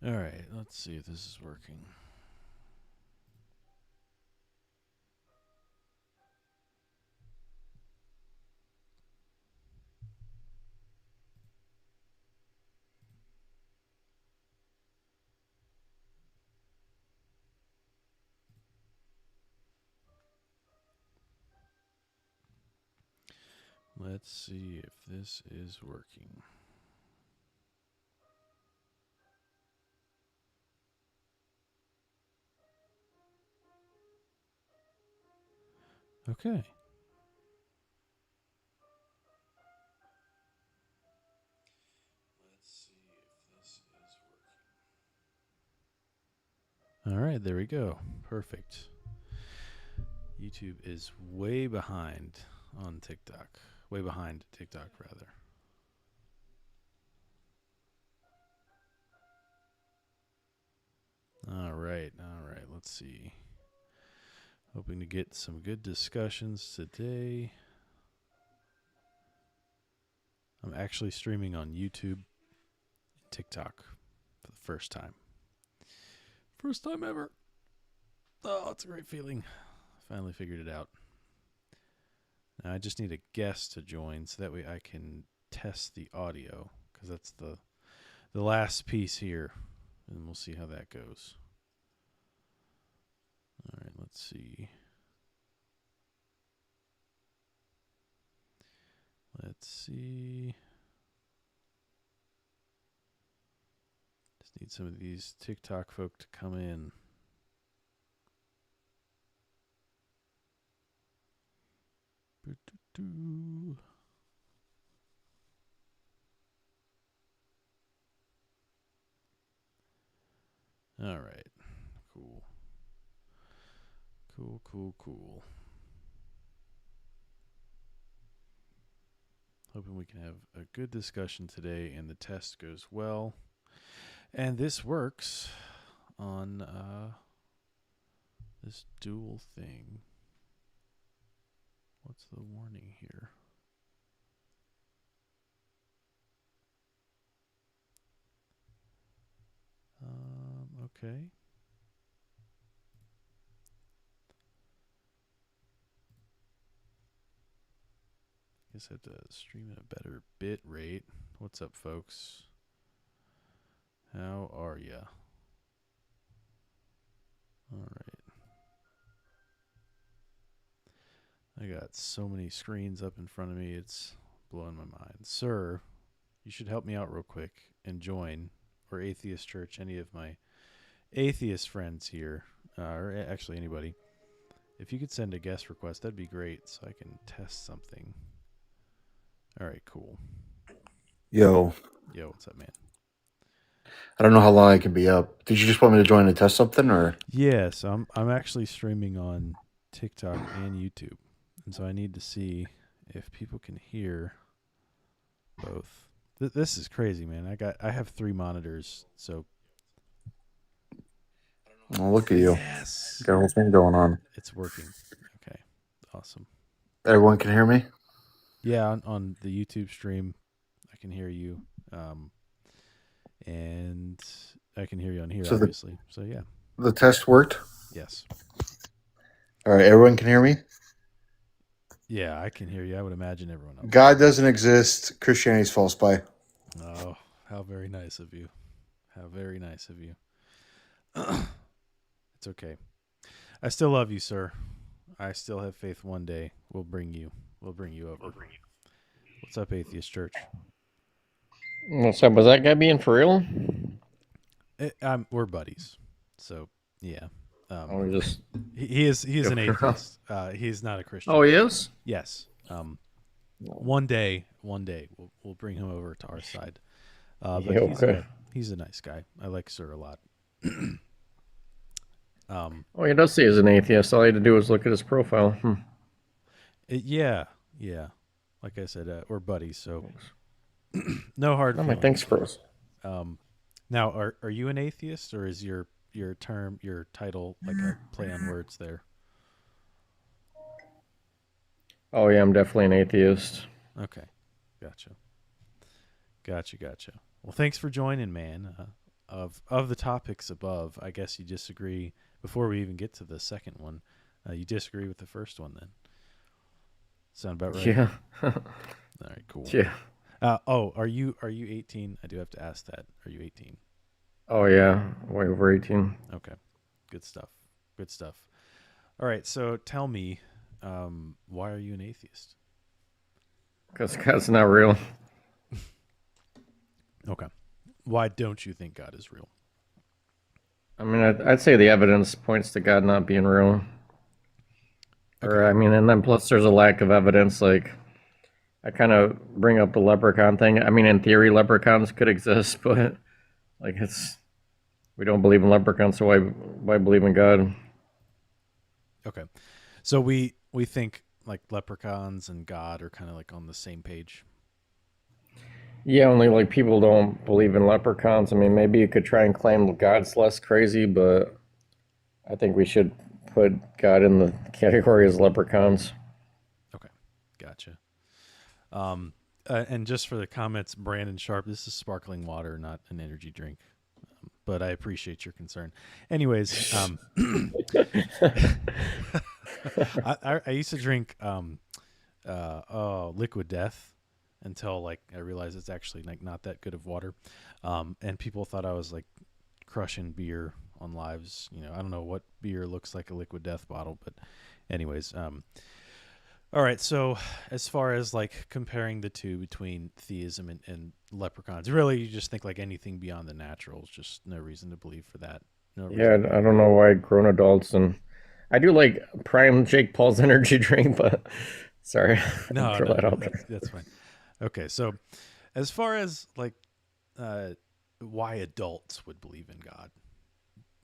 All right, let's see if this is working. Let's see if this is working. Okay. Let's see if this is working. All right, there we go. Perfect. YouTube is way behind on TikTok. Way behind TikTok, rather. All right, all right. Let's see. Hoping to get some good discussions today. I'm actually streaming on YouTube and TikTok for the first time. First time ever. Oh, it's a great feeling. Finally figured it out. Now I just need a guest to join so that way I can test the audio because that's the last piece here, and we'll see how that goes. All right, let's see. Let's see. Just need some of these TikTok folk to come in. All right. Cool. Cool, cool, cool. Hoping we can have a good discussion today and the test goes well. And this works on this dual thing. What's the warning here? Okay. Guess I have to stream at a better bit rate. What's up, folks? How are ya? All right. I got so many screens up in front of me, it's blowing my mind. Sir, you should help me out real quick and join, or Atheist Church, any of my atheist friends here, or actually anybody. If you could send a guest request, that'd be great so I can test something. All right, cool. Yo, Yo, what's up, man? I don't know how long I can be up. Did you just want me to join and test something, or? Yeah, so I'm actually streaming on TikTok and YouTube, and so I need to see if people can hear both. This is crazy, man. I have 3 monitors, so Oh, look at you. yes, Got a whole thing going on. it's working. Okay, awesome. Everyone can hear me? Yeah, on the YouTube stream, I can hear you, um, and I can hear you on here, So the, obviously. So yeah, the test worked? yes, All right, everyone can hear me? yeah, I can hear you. I would imagine everyone else God can. doesn't exist. Christianity's false. Bye. Oh, how very nice of you. How very nice of you. It's okay. I still love you, sir. I still have faith one day we'll bring you over. What's up, Atheist Church? What's up? Was that guy being for real? We're buddies. So, yeah. Or just He is an atheist. He's not a Christian. Oh, he is? Yes. One day we'll bring him over to our side. But Yeah, okay. he's a nice guy. I like Sir a lot. Oh, he does say he's an atheist. All I had to do was look at his profile. Yeah, yeah. Like I said, we're buddies, so no hard Oh, my feelings. thanks, bros. Now, are you an atheist, or is your title like a play on words there? Oh, yeah, I'm definitely an atheist. Okay, gotcha. Well, thanks for joining, man. of the topics above, I guess you disagree. Before we even get to the second one, you disagree with the first one. Then sound about right? Yeah. All right, cool. Yeah. Are you 18? I do have to ask that. Are you 18? Oh yeah. Way over 18. Okay, good stuff. Good stuff. All right, so tell me, why are you an atheist? Because God's not real. Okay, why don't you think God is real? I mean, I'd say the evidence points to God not being real. Or, Okay, I mean, and then plus there's a lack of evidence. Like, I kind of bring up the leprechaun thing. I mean, in theory, leprechauns could exist, but like we don't believe in leprechauns, so why believe in God? okay. So we think like leprechauns and God are kind of like on the same page. Yeah, only like people don't believe in leprechauns. I mean, maybe you could try and claim God's less crazy, but I think we should put God in the category as leprechauns. Okay, gotcha. And just for the comments, Brandon Sharp, this is sparkling water, not an energy drink. But I appreciate your concern. Anyways, I used to drink liquid death until like I realized it's actually like not that good of water, and people thought I was like crushing beer on lives. You know, I don't know what beer looks like a liquid death bottle, but anyways, all right. So as far as like comparing the two between theism and leprechauns, really you just think like anything beyond the natural is just no reason to believe for that. No Yeah, reason to I believe don't that. know why grown adults and I do like Prime Jake Paul's energy drink, but sorry, No, throw no, that no. out there. That's fine. Okay, so as far as like uh, why adults would believe in God,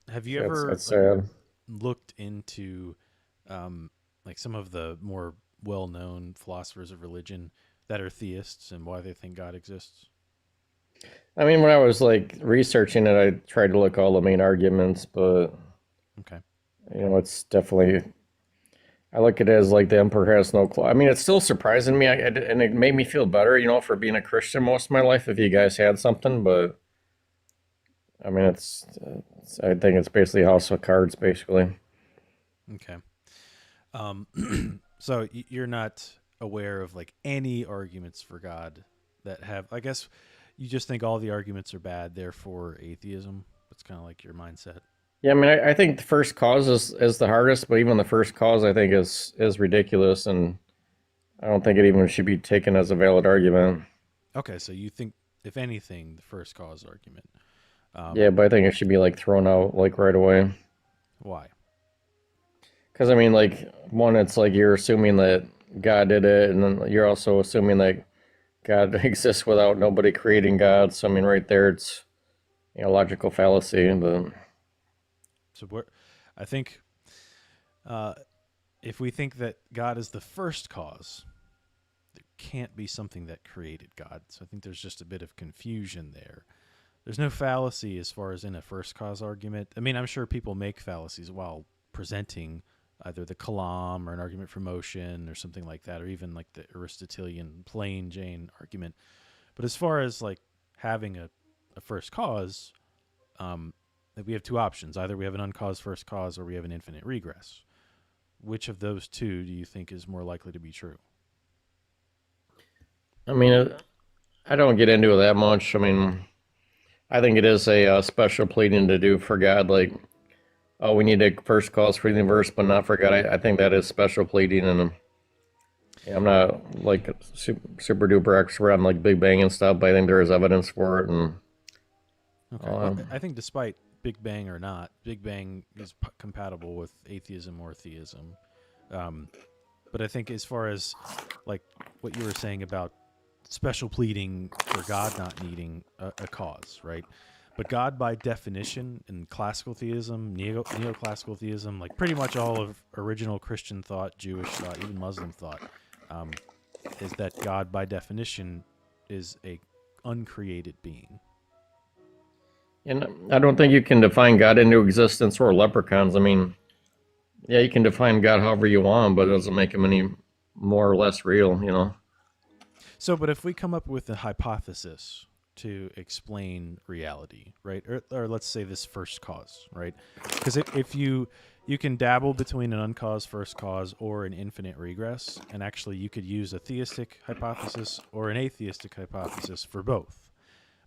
have you ever It's like sad. looked into like some of the more well-known philosophers of religion that are theists and why they think God exists? I mean, when I was like researching it, I tried to look all the main arguments, but Okay. it's definitely I look at it as like the emperor has no claw. I mean, it's still surprising me, and it made me feel better, for being a Christian most of my life. If you guys had something, but I mean, I think it's basically House of Cards, basically. Okay. So you're not aware of like any arguments for God that have, I guess you just think all the arguments are bad, therefore atheism. That's kind of like your mindset. Yeah, I mean, I think the first cause is the hardest, but even the first cause I think is ridiculous, and I don't think it even should be taken as a valid argument. Okay, so you think, if anything, the first cause argument. Yeah, Um, but I think it should be like thrown out like right away. why? Because I mean, like one, it's like you're assuming that God did it, and then you're also assuming that God exists without nobody creating God. So I mean, right there, it's logical fallacy. But So I think uh, if we think that God is the first cause, there can't be something that created God. So I think there's just a bit of confusion there. There's no fallacy as far as in a first cause argument. I mean, I'm sure people make fallacies while presenting either the kalam or an argument for motion or something like that, or even like the Aristotelian plain Jane argument. But as far as like having a first cause, we have two options. Either we have an uncaused first cause or we have an infinite regress. Which of those two do you think is more likely to be true? I mean, I don't get into it that much. I mean, I think it is a special pleading to do for God. Like, oh, we need a first cause for the universe, but not for God. I think that is special pleading, and I'm not like a super duper expert on like Big Bang and stuff, but I think there is evidence for it, and Okay. Well, um, I think despite Big Bang or not, Big Bang is compatible with atheism or theism. Um, but I think as far as like what you were saying about special pleading for God not needing a cause, right? But God, by definition, in classical theism, neoclassical theism, like pretty much all of original Christian thought, Jewish thought, even Muslim thought, um, is that God, by definition, is a uncreated being. and I don't think you can define God into existence or leprechauns. I mean, yeah, you can define God however you want, but it doesn't make him any more or less real. So, but if we come up with a hypothesis to explain reality, right? Or let's say this first cause, right? Because if you can dabble between an uncaused first cause or an infinite regress, and actually you could use a theistic hypothesis or an atheistic hypothesis for both.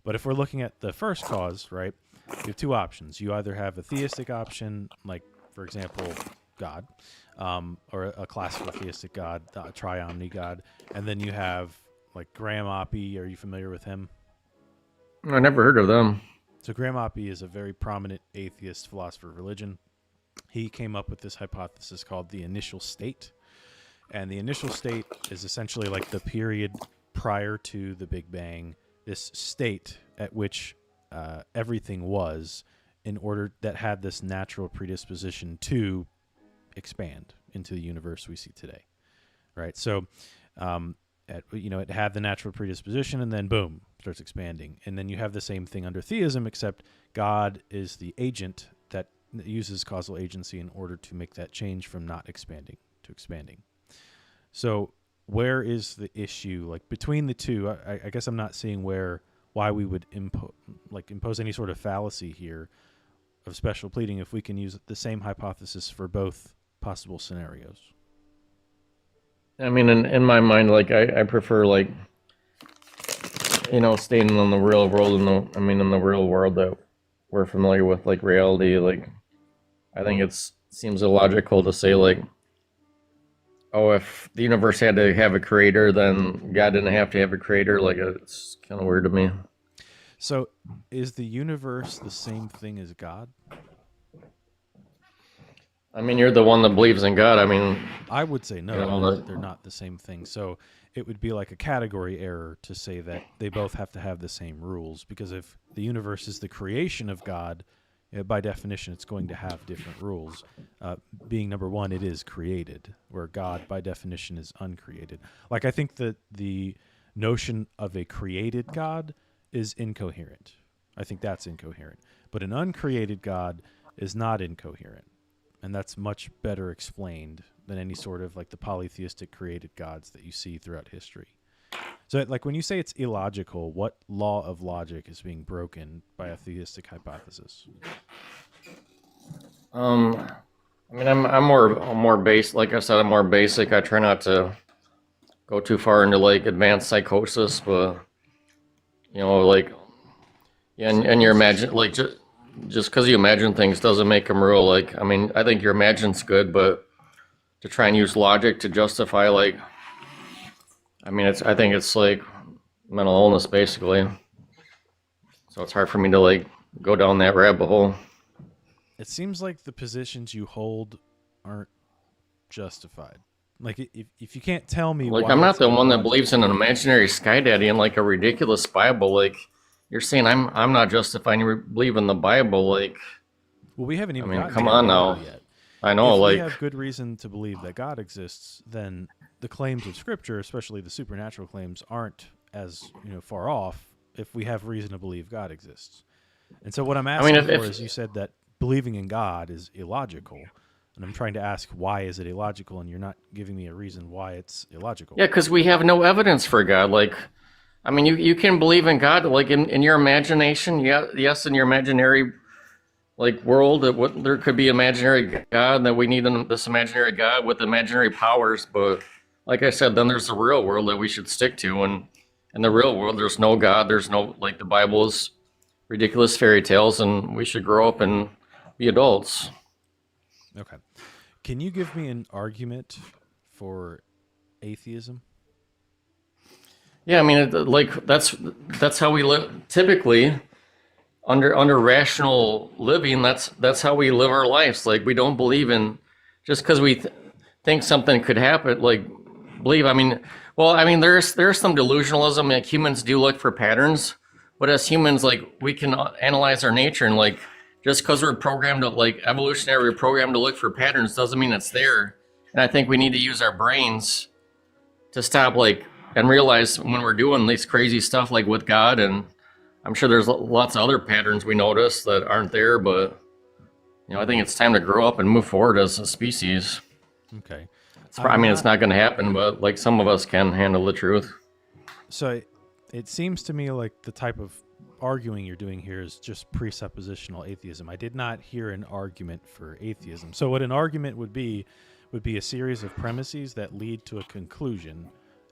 But if we're looking at the first cause, right, you have two options. You either have a theistic option, like, for example, God, or a classical theistic God, a triomni God, and then you have like Graham Oppy. Are you familiar with him? I never heard of them. So Graham Oppy is a very prominent atheist philosopher of religion. He came up with this hypothesis called the initial state. And the initial state is essentially like the period prior to the Big Bang, this state at which everything was, in order that had this natural predisposition to expand into the universe we see today, right? So, it had the natural predisposition, and then boom, starts expanding. And then you have the same thing under theism, except God is the agent that uses causal agency in order to make that change from not expanding to expanding. So, where is the issue? Like between the two, I guess I'm not seeing why we would impose any sort of fallacy here of special pleading if we can use the same hypothesis for both possible scenarios. I mean, in my mind, like I prefer like, staying in the real world. In the real world that we're familiar with, like reality. Like, I think seems illogical to say like, oh, if the universe had to have a creator, then God didn't have to have a creator. Like, it's kind of weird to me. So, is the universe the same thing as God? I mean, you're the one that believes in God. I mean, I would say no, they're not the same thing. So it would be like a category error to say that they both have to have the same rules, because if the universe is the creation of God, by definition, it's going to have different rules. Being number one, it is created, where God, by definition, is uncreated. Like, I think that the notion of a created God is incoherent. I think that's incoherent. But an uncreated God is not incoherent. And that's much better explained than any sort of like the polytheistic created gods that you see throughout history. So, like, when you say it's illogical, what law of logic is being broken by a theistic hypothesis? I'm more basic. Like I said, I'm more basic. I try not to go too far into like advanced psychosis, but like, yeah, and your imagine like just because you imagine things doesn't make them real. Like, I mean, I think your imagine's good, but to try and use logic to justify, like, I think it's like mental illness, basically. So it's hard for me to, like, go down that rabbit hole. It seems like the positions you hold aren't justified. Like, if you can't tell me like, why I'm not the one that illogical- believes in an imaginary sky daddy and, like, a ridiculous Bible. Like, you're saying I'm not justifying you believe in the Bible, like. Well, we haven't even gotten come to on the now. Bible yet. I know, if like, we have good reason to believe that God exists, then the claims of Scripture, especially the supernatural claims, aren't as far off if we have reason to believe God exists. And so what I'm asking for is, you said that believing in God is illogical, and I'm trying to ask, why is it illogical? And you're not giving me a reason why it's illogical. yeah, because we have no evidence for God. Like, I mean, you can believe in God, like in your imagination. Yeah, yes, in your imaginary like world, there could be imaginary God, that we need this imaginary God with imaginary powers. But like I said, then there's the real world that we should stick to. And in the real world, there's no God. There's no, like, the Bible is ridiculous fairy tales, and we should grow up and be adults. Okay. Can you give me an argument for atheism? Yeah, I mean, like, that's how we live typically. Under rational living, that's how we live our lives. Like, we don't believe in, just because we think something could happen, like, believe. I mean, there's some delusionalism. Like, humans do look for patterns, but as humans, like, we can analyze our nature, and, like, just because we're programmed to, like, evolutionary, we're programmed to look for patterns doesn't mean it's there. And I think we need to use our brains to stop, like, and realize when we're doing these crazy stuff, like with God, and I'm sure there's lots of other patterns we notice that aren't there, but I think it's time to grow up and move forward as a species. Okay. It's not going to happen, but, like, some of us can handle the truth. So it seems to me like the type of arguing you're doing here is just presuppositional atheism. I did not hear an argument for atheism. So what an argument would be a series of premises that lead to a conclusion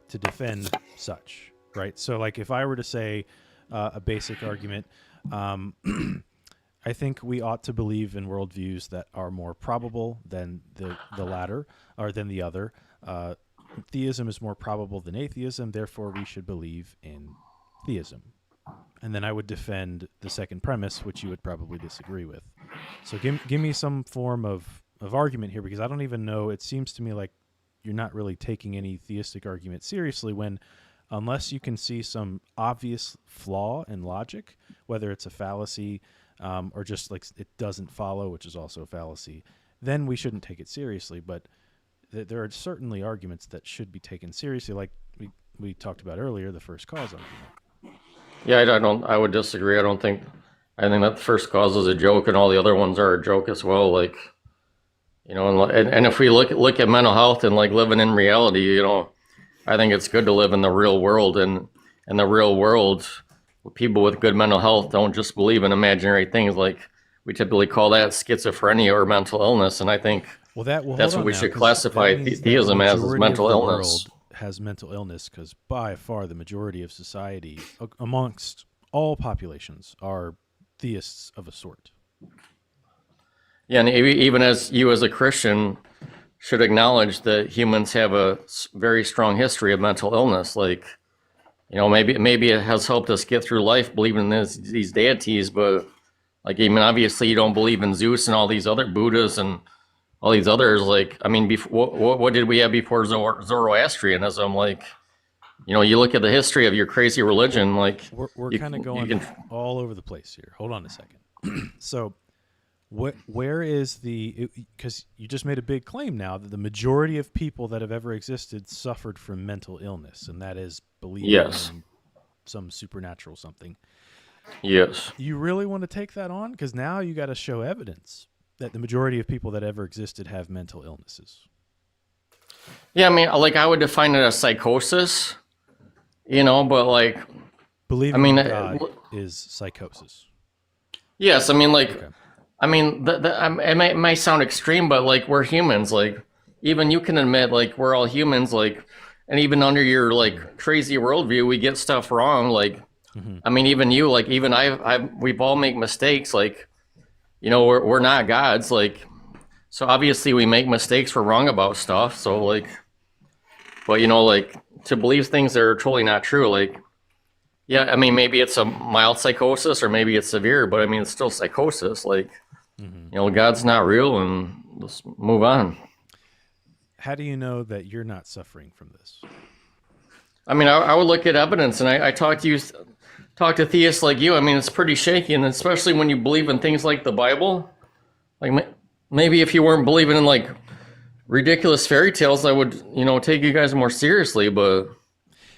to defend such, right? So like if I were to say a basic argument, I think we ought to believe in worldviews that are more probable than the latter or than the other. Theism is more probable than atheism, therefore we should believe in theism. And then I would defend the second premise, which you would probably disagree with. So give me some form of argument here, because I don't even know. It seems to me like you're not really taking any theistic argument seriously when, unless you can see some obvious flaw in logic, whether it's a fallacy or just like it doesn't follow, which is also a fallacy, then we shouldn't take it seriously. But there are certainly arguments that should be taken seriously, like we talked about earlier, the first cause argument. Yeah, I would disagree. I think that the first cause is a joke, and all the other ones are a joke as well. Like, and if we look at mental health and like living in reality, I think it's good to live in the real world, and in the real world, people with good mental health don't just believe in imaginary things. Like we typically call that schizophrenia or mental illness, and I think that's what we should classify theism as mental illness. Has mental illness because by far the majority of society, amongst all populations, are theists of a sort. Yeah, and even as you as a Christian should acknowledge that humans have a very strong history of mental illness. Like, maybe it has helped us get through life believing in these deities, but like, obviously you don't believe in Zeus and all these other Buddhas and all these others. Like, what did we have before Zoroastrianism? Like, you look at the history of your crazy religion, like we're kind of going all over the place here. Hold on a second. So where is because you just made a big claim now that the majority of people that have ever existed suffered from mental illness, and that is believing in some supernatural something. Yes. You really want to take that on? Because now you got to show evidence that the majority of people that ever existed have mental illnesses. Yeah, I would define it as psychosis, but like... Believing in God is psychosis. Yes, Okay. It might sound extreme, but like we're humans. Like even you can admit, like we're all humans. Like, and even under your like crazy worldview, we get stuff wrong. Like, even you, like even we've all make mistakes. Like, we're not gods. Like, so obviously we make mistakes. We're wrong about stuff. So like, but like to believe things that are totally not true. Like, yeah, maybe it's a mild psychosis or maybe it's severe, but it's still psychosis. Like. God's not real, and let's move on. How do you know that you're not suffering from this? I would look at evidence, and I talk to theists like you. It's pretty shaky, and especially when you believe in things like the Bible. Like maybe if you weren't believing in like ridiculous fairy tales, I would take you guys more seriously. But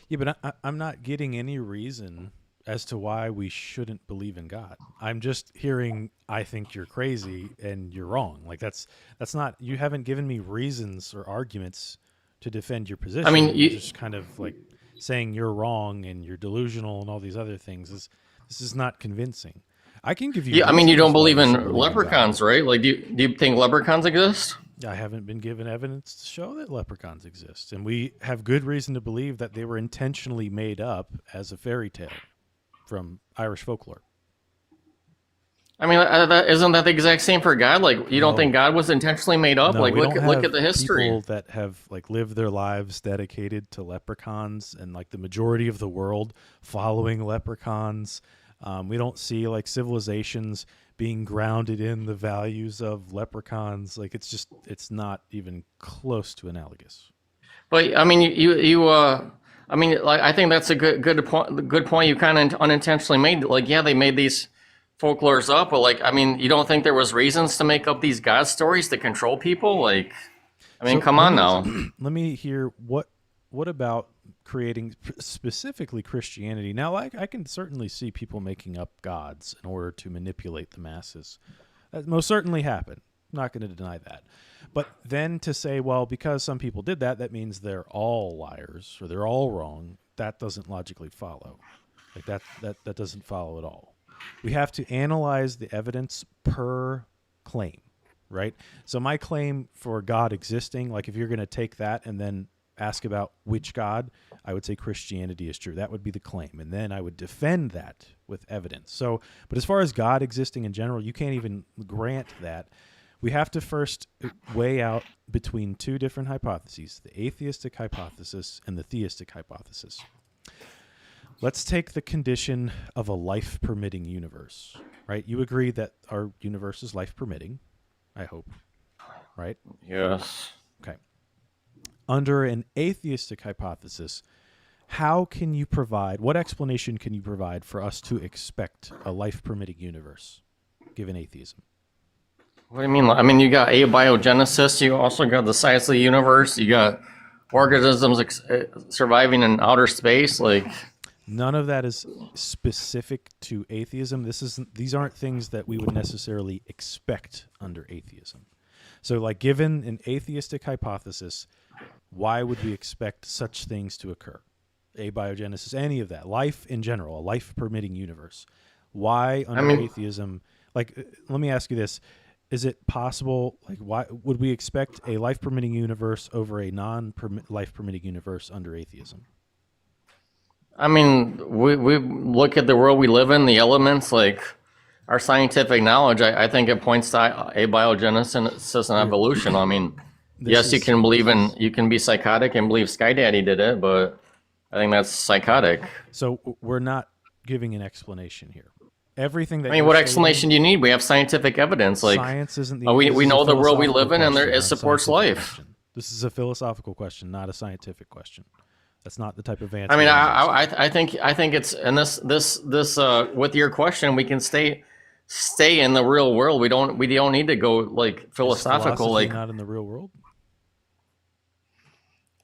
yeah, but I'm not getting any reason as to why we shouldn't believe in God. I'm just hearing, I think you're crazy and you're wrong. Like that's not, you haven't given me reasons or arguments to defend your position. You're just kind of like saying you're wrong and you're delusional and all these other things. This is not convincing. I can give you. Yeah, you don't believe in leprechauns, right? Like, do you think leprechauns exist? I haven't been given evidence to show that leprechauns exist, and we have good reason to believe that they were intentionally made up as a fairy tale from Irish folklore. Isn't that the exact same for God? Like, you don't think God was intentionally made up? No, like, look at the history. People that have like lived their lives dedicated to leprechauns, and like the majority of the world following leprechauns. We don't see like civilizations being grounded in the values of leprechauns. Like, it's not even close to analogous. But I think that's a good point you kind of unintentionally made. Like, yeah, they made these folklores up, but like, you don't think there was reasons to make up these God stories to control people? Like, come on now. Let me hear what about creating specifically Christianity. Now, like, I can certainly see people making up gods in order to manipulate the masses. That most certainly happened. I'm not going to deny that. But then to say, well, because some people did that, that means they're all liars or they're all wrong. that doesn't logically follow. Like that doesn't follow at all. We have to analyze the evidence per claim, right? So my claim for God existing, like if you're going to take that and then ask about which God, I would say Christianity is true. That would be the claim. And then I would defend that with evidence. So, but as far as God existing in general, you can't even grant that. We have to first weigh out between two different hypotheses, the atheistic hypothesis and the theistic hypothesis. Let's take the condition of a life-permitting universe, right? You agree that our universe is life-permitting, I hope, right? Yes. Okay. Under an atheistic hypothesis, how can you provide, what explanation can you provide for us to expect a life-permitting universe, given atheism? What do you mean? I mean, you got abiogenesis. You also got the size of the universe. You got organisms surviving in outer space. Like, none of that is specific to atheism. These aren't things that we would necessarily expect under atheism. So, like, given an atheistic hypothesis, why would we expect such things to occur? Abiogenesis, any of that, life in general, a life-permitting universe. Why under atheism? Like, let me ask you this. Is it possible, like, why would we expect a life-permitting universe over a non-life-permitting universe under atheism? I mean, we look at the world we live in, the elements, like our scientific knowledge, I think it points to abiogenesis and evolution. I mean, yes, you can be psychotic and believe Sky Daddy did it, but I think that's psychotic. So we're not giving an explanation here. Everything that what explanation do you need? We have scientific evidence. Like, science isn't the. We know the world we live in, and it supports life. Question. This is a philosophical question, not a scientific question. That's not the type of answer. I mean, I think it's, and this with your question, we can stay in the real world. We don't need to go like philosophical. Is like, not in the real world.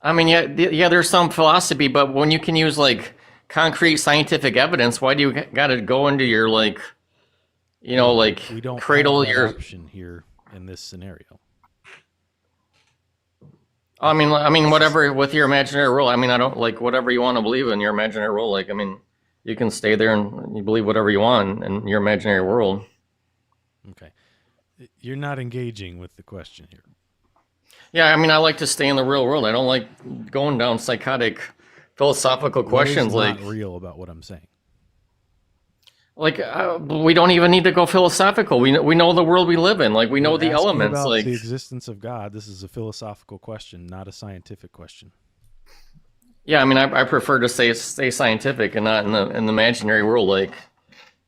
I mean, yeah, there's some philosophy, but when you can use like concrete scientific evidence, why do you got to go into your like, like we don't cradle have that your option here in this scenario? I mean, whatever with your imaginary world. I mean, I don't like whatever you want to believe in your imaginary world. Like, I mean, you can stay there and you believe whatever you want in your imaginary world. Okay, you're not engaging with the question here. Yeah, I mean, I like to stay in the real world. I don't like going down psychotic philosophical questions. What is like not real about what I'm saying. Like, we don't even need to go philosophical. We know the world we live in. Like, we know the elements. About like the existence of God. This is a philosophical question, not a scientific question. Yeah, I mean, I prefer to stay scientific and not in the imaginary world. Like,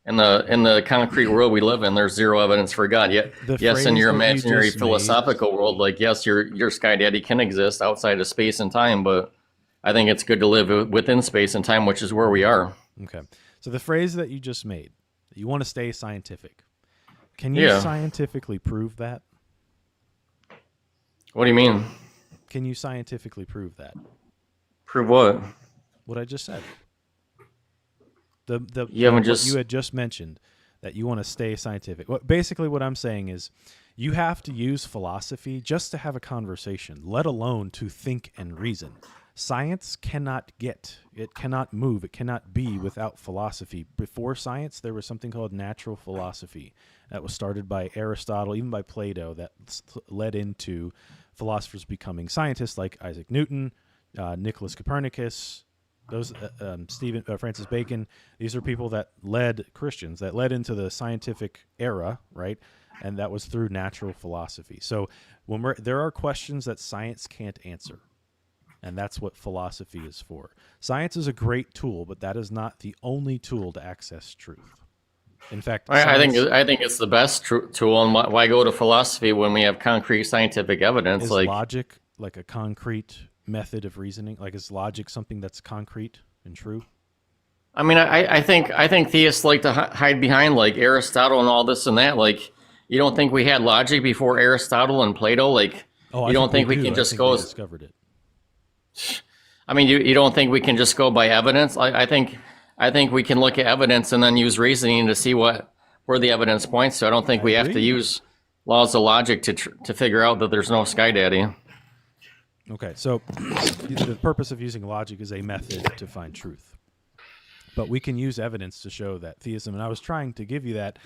in the concrete world we live in, there's zero evidence for God. Yet, yes, in your imaginary philosophical world, like, yes, your Sky Daddy can exist outside of space and time, but I think it's good to live within space and time, which is where we are. Okay. So the phrase that you just made, you want to stay scientific. Can you scientifically prove that? What do you mean? Can you scientifically prove that? Prove what? What I just said. What you had just mentioned that you want to stay scientific. Basically what I'm saying is you have to use philosophy just to have a conversation, let alone to think and reason. Science cannot move, it cannot be without philosophy. Before science, there was something called natural philosophy that was started by Aristotle, even by Plato, that led into philosophers becoming scientists like Isaac Newton, Nicholas Copernicus, Francis Bacon. These are people that led Christians, that led into the scientific era, right? And that was through natural philosophy. So there are questions that science can't answer. And that's what philosophy is for. Science is a great tool, but that is not the only tool to access truth. In fact, I think it's the best tool. And why go to philosophy when we have concrete scientific evidence? Is logic like a concrete method of reasoning? Like, is logic something that's concrete and true? I mean, I think theists like to hide behind like Aristotle and all this and that. Like, you don't think we had logic before Aristotle and Plato? Like, you don't think we can just go? Discovered it. I mean, you don't think we can just go by evidence? I think we can look at evidence and then use reasoning to see where the evidence points to. I don't think we have to use laws of logic to figure out that there's no Sky Daddy. Okay, so the purpose of using logic is a method to find truth. But we can use evidence to show that theism, and I was trying to give you that.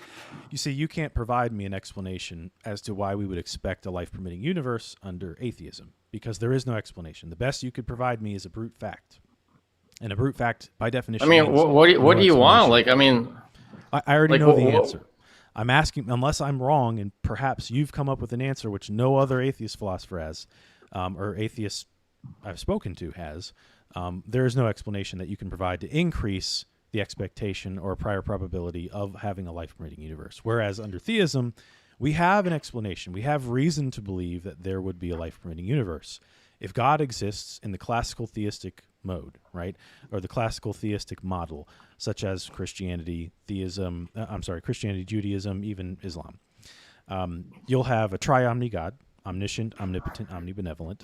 You see, you can't provide me an explanation as to why we would expect a life-permitting universe under atheism, because there is no explanation. The best you could provide me is a brute fact. And a brute fact, by definition, I mean, means what no do you want? explanation. Like, I mean, I already like, know the answer. I'm asking, unless I'm wrong, and perhaps you've come up with an answer which no other atheist philosopher has, or atheist I've spoken to has. There is no explanation that you can provide to increase the expectation or prior probability of having a life-permitting universe. Whereas under theism, we have an explanation. We have reason to believe that there would be a life-permitting universe. If God exists in the classical theistic mode, right, or the classical theistic model, such as Christianity, Christianity, Judaism, even Islam, you'll have a triomni God, omniscient, omnipotent, omnibenevolent,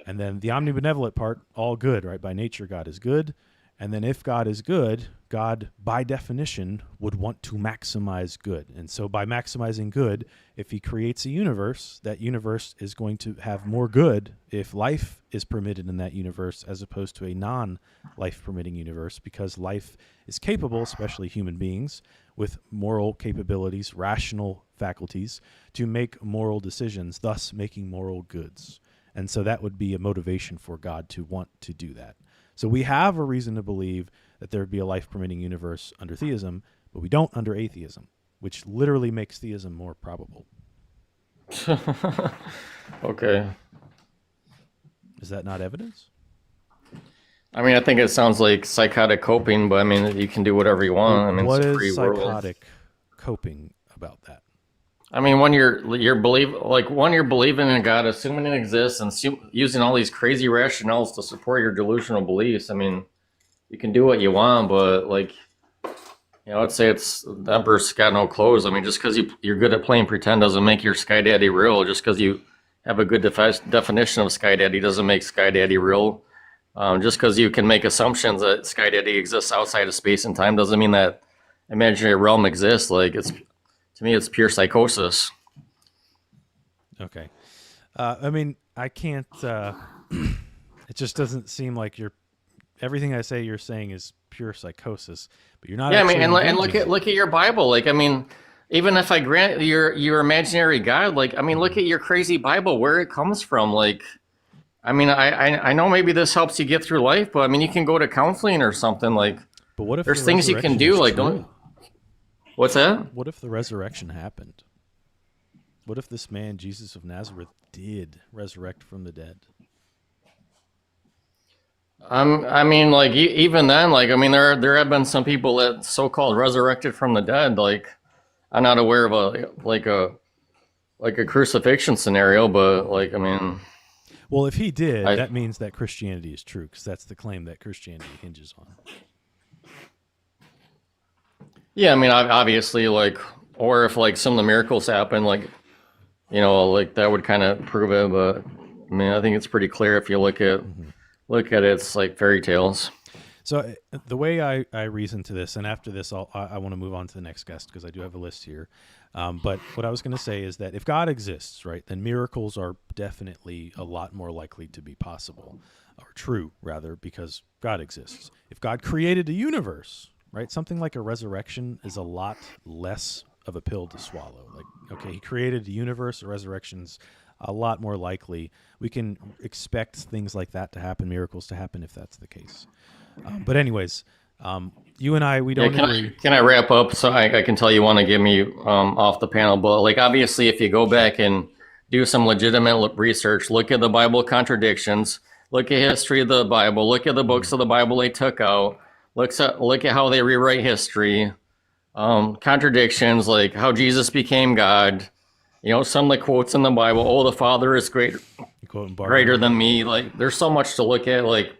and then the omnibenevolent part, all good, right? By nature, God is good. And then if God is good, God, by definition, would want to maximize good. And so by maximizing good, if he creates a universe, that universe is going to have more good if life is permitted in that universe as opposed to a non-life permitting universe, because life is capable, especially human beings, with moral capabilities, rational faculties, to make moral decisions, thus making moral goods. And so that would be a motivation for God to want to do that. So we have a reason to believe that there would be a life-permitting universe under theism, but we don't under atheism, which literally makes theism more probable. Okay. Is that not evidence? I mean, I think it sounds like psychotic coping, but I mean, you can do whatever you want. I mean, what it's a is free world. psychotic coping about that? I mean, when you're believing in God, assuming it exists, and using all these crazy rationales to support your delusional beliefs. I mean, you can do what you want, but like, I'd say it's the emperor's got no clothes. I mean, just because you're good at playing pretend doesn't make your Sky Daddy real. Just because you have a good definition of Sky Daddy doesn't make Sky Daddy real. Just because you can make assumptions that Sky Daddy exists outside of space and time doesn't mean that imaginary realm exists. Like, to me, it's pure psychosis. Okay. I mean, I can't, it just doesn't seem like everything I say you're saying is pure psychosis, but you're not. Yeah, I mean, and look at your Bible. Like, I mean, even if I grant your imaginary God, like, I mean, look at your crazy Bible, where it comes from. Like, I mean, I know maybe this helps you get through life, but I mean, you can go to counseling or something. Like, but what if there's things you can do? Like, don't. What's that? What if the resurrection happened? What if this man, Jesus of Nazareth, did resurrect from the dead? I mean, like, even then, like, I mean, there have been some people that so-called resurrected from the dead. Like, I'm not aware of a crucifixion scenario, but like, I mean, well, if he did, that means that Christianity is true, because that's the claim that Christianity hinges on. Yeah, I mean, obviously, like, or if like some of the miracles happen, like, like that would kind of prove it. But I mean, I think it's pretty clear if you look at it, it's like fairy tales. So the way I reason to this, and after this, I want to move on to the next guest because I do have a list here. But what I was going to say is that if God exists, right, then miracles are definitely a lot more likely to be possible, or true rather, because God exists. If God created a universe, right, something like a resurrection is a lot less of a pill to swallow. Like, okay, he created a universe, a resurrection's a lot more likely. We can expect things like that to happen, miracles to happen, if that's the case. But anyways, you and I, we don't agree. Can I wrap up? So I can tell you want to get me off the panel, but like, obviously, if you go back and do some legitimate research, look at the Bible contradictions, look at history of the Bible, look at the books of the Bible they took out, look at how they rewrite history, contradictions, like how Jesus became God. Some of the quotes in the Bible, oh, the Father is greater than me. Like, there's so much to look at, like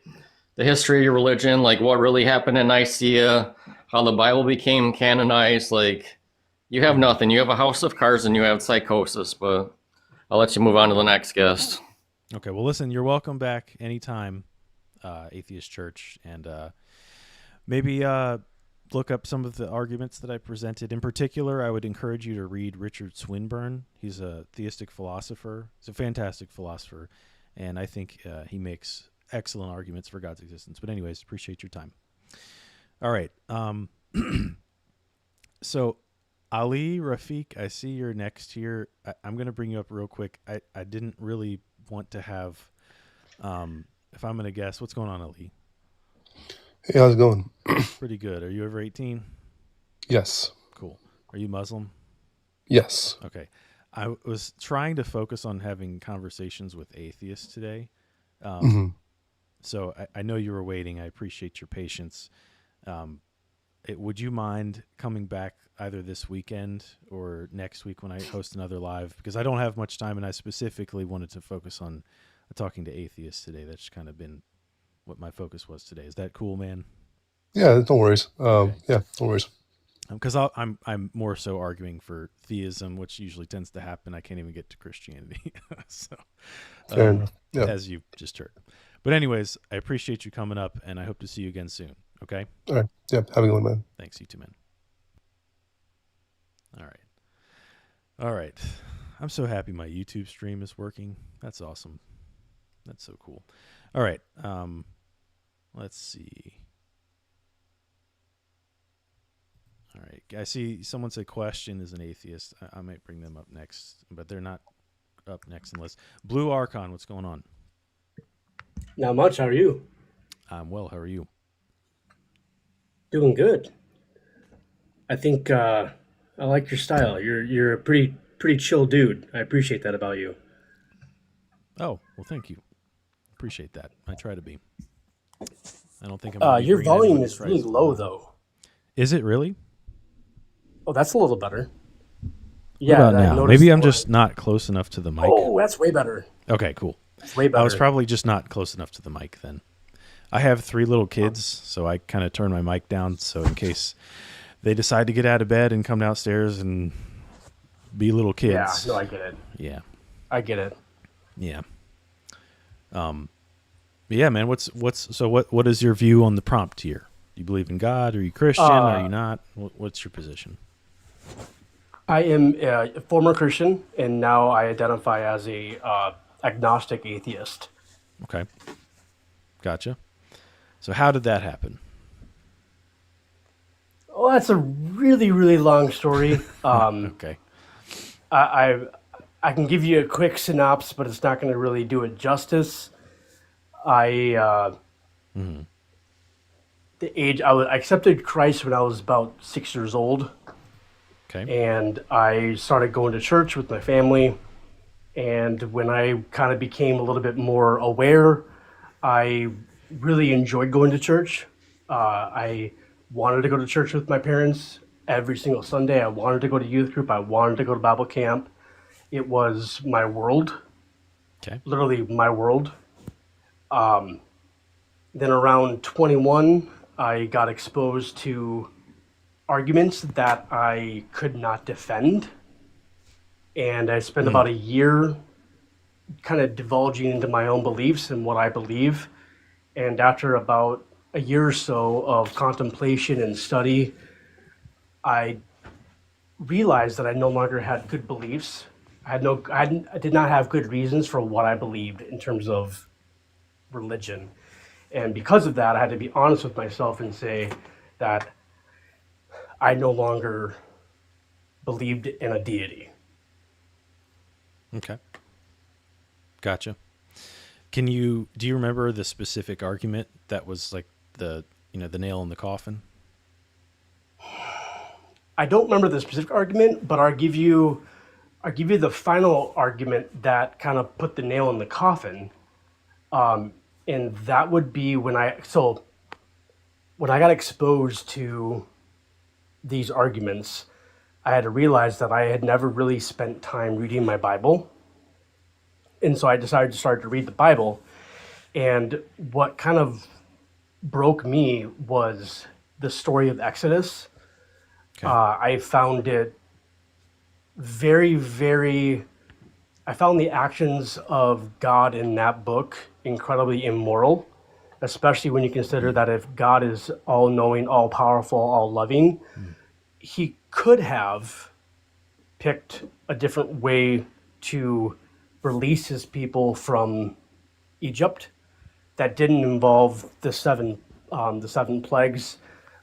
the history of religion, like what really happened in Nicaea, how the Bible became canonized. Like, you have nothing. You have a house of cards and you have psychosis, but I'll let you move on to the next guest. Okay, well, listen, you're welcome back anytime, Atheist Church, and maybe look up some of the arguments that I presented. In particular, I would encourage you to read Richard Swinburne. He's a theistic philosopher. He's a fantastic philosopher, and I think he makes excellent arguments for God's existence. But anyways, appreciate your time. All right. So Ali Rafiq, I see you're next here. I'm going to bring you up real quick. I didn't really want to have, if I'm going to guess, what's going on, Ali? Hey, how's it going? Pretty good. Are you over 18? Yes. Cool. Are you Muslim? Yes. Okay. I was trying to focus on having conversations with atheists today. hmm So I know you were waiting. I appreciate your patience. Would you mind coming back either this weekend or next week when I host another live? Because I don't have much time, and I specifically wanted to focus on talking to atheists today. That's kind of been what my focus was today. Is that cool, man? Yeah, no worries. Okay. Yeah, no worries. Because I'm more so arguing for theism, which usually tends to happen. I can't even get to Christianity, so Fair enough. Yeah. as you just heard. But anyways, I appreciate you coming up, and I hope to see you again soon. Okay. All right. Yeah, have a good one, man. Thanks, you too, man. All right. All right. I'm so happy my YouTube stream is working. That's awesome. That's so cool. All right. Let's see. All right. I see someone said question is an atheist. I might bring them up next, but they're not up next unless Blue Archon, what's going on? Not much. How are you? I'm well. How are you? Doing good. I think I like your style. You're a pretty chill dude. I appreciate that about you. Oh, well, thank you. Appreciate that. I try to be. I don't think I'm gonna be Your bringing volume anyone is to really Christ. low though. Is it really? Oh, that's a little better. What Yeah, about I now? noticed Maybe I'm the- just not close enough to the mic. Oh, that's way better. Okay, cool. That's way I better. was probably just not close enough to the mic then. I have 3 little kids, so I kind of turn my mic down so in case they decide to get out of bed and come downstairs and be little Yeah, kids. no, I get it. Yeah. I get it. Yeah. But yeah, man, what is your view on the prompt here? Do you believe in God? Are you Christian? Are you not? What's your position? I am a former Christian, and now I identify as a agnostic atheist. Okay. Gotcha. So how did that happen? Oh, that's a really, really long story. Okay. I can give you a quick synopsis, but it's not going to really do it justice. I I accepted Christ when I was about 6 years old, Okay. and I started going to church with my family. And when I kind of became a little bit more aware, I really enjoyed going to church. I wanted to go to church with my parents every single Sunday. I wanted to go to youth group. I wanted to go to Bible camp. It was my world, Okay. literally my world. Then around 21, I got exposed to arguments that I could not defend. And I spent about a year kind of divulging into my own beliefs and what I believe. And after about a year or so of contemplation and study, I realized that I no longer had good beliefs. I did not have good reasons for what I believed in terms of religion. And because of that, I had to be honest with myself and say that I no longer believed in a deity. Okay. Gotcha. Do you remember the specific argument that was like the nail in the coffin? I don't remember the specific argument, but I'll give you the final argument that kind of put the nail in the coffin. And that would be when I got exposed to these arguments, I had to realize that I had never really spent time reading my Bible. And so I decided to start to read the Bible. And what kind of broke me was the story of Exodus. Okay. I found it very, very, I found the actions of God in that book incredibly immoral, especially when you consider that if God is all knowing, all powerful, all loving, he could have picked a different way to release his people from Egypt that didn't involve the seven plagues,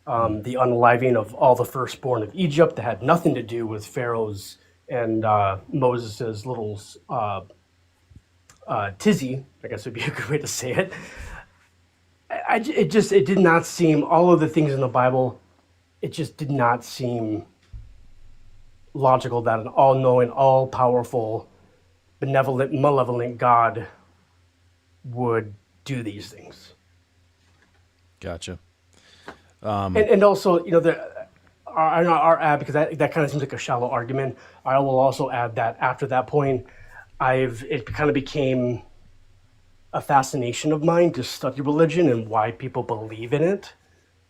the unaliving of all the firstborn of Egypt. That had nothing to do with Pharaoh's and Moses's little tizzy. I guess would be a good way to say it. It did not seem, all of the things in the Bible, it just did not seem logical that an all-knowing, all-powerful, benevolent, malevolent God would do these things. Gotcha. And also, our add, because that kind of seems like a shallow argument. I will also add that after that point, it kind of became a fascination of mine to study religion and why people believe in it,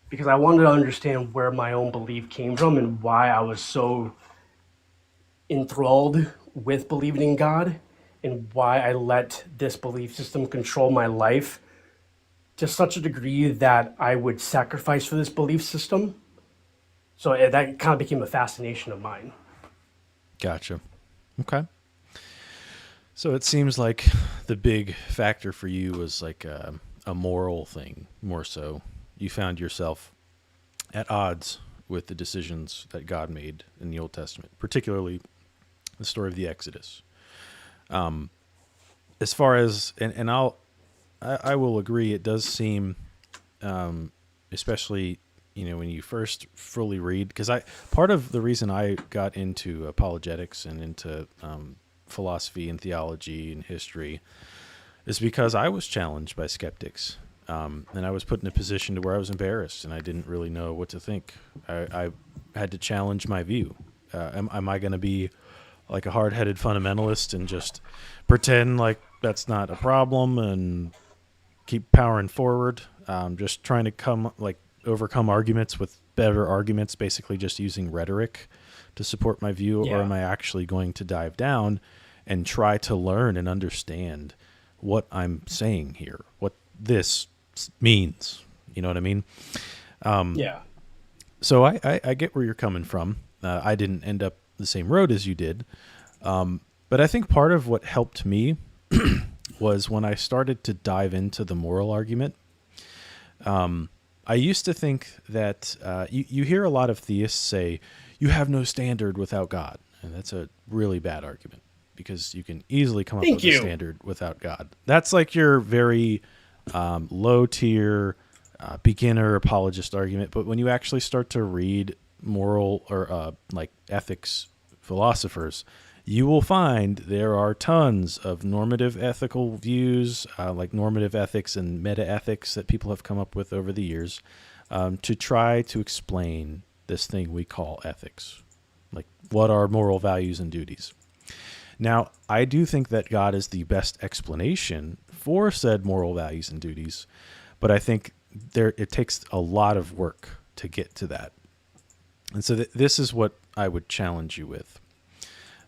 because I wanted to understand where my own belief came from and why I was so enthralled with believing in God and why I let this belief system control my life to such a degree that I would sacrifice for this belief system. So that kind of became a fascination of mine. Gotcha. Okay. So it seems like the big factor for you was like a moral thing, more so. You found yourself at odds with the decisions that God made in the Old Testament, particularly the story of the Exodus. As far as, and I will agree, it does seem, especially, when you first fully read, because part of the reason I got into apologetics and into philosophy and theology and history is because I was challenged by skeptics. And I was put in a position to where I was embarrassed and I didn't really know what to think. I had to challenge my view. Am I going to be like a hard-headed fundamentalist and just pretend like that's not a problem and keep powering forward? Just trying to overcome arguments with better arguments, basically just using rhetoric to support my view, or am I actually going to dive down and try to learn and understand what I'm saying here, what this means? You know what I mean? Yeah. So I get where you're coming from. I didn't end up the same road as you did. But I think part of what helped me was when I started to dive into the moral argument. I used to think that you hear a lot of theists say, you have no standard without God. And that's a really bad argument because you can easily come up with a standard without God. That's like your very low tier beginner apologist argument. But when you actually start to read moral or like ethics philosophers, you will find there are tons of normative ethical views, like normative ethics and meta-ethics that people have come up with over the years to try to explain this thing we call ethics. Like, what are moral values and duties? Now, I do think that God is the best explanation for said moral values and duties, but I think it takes a lot of work to get to that. And so this is what I would challenge you with.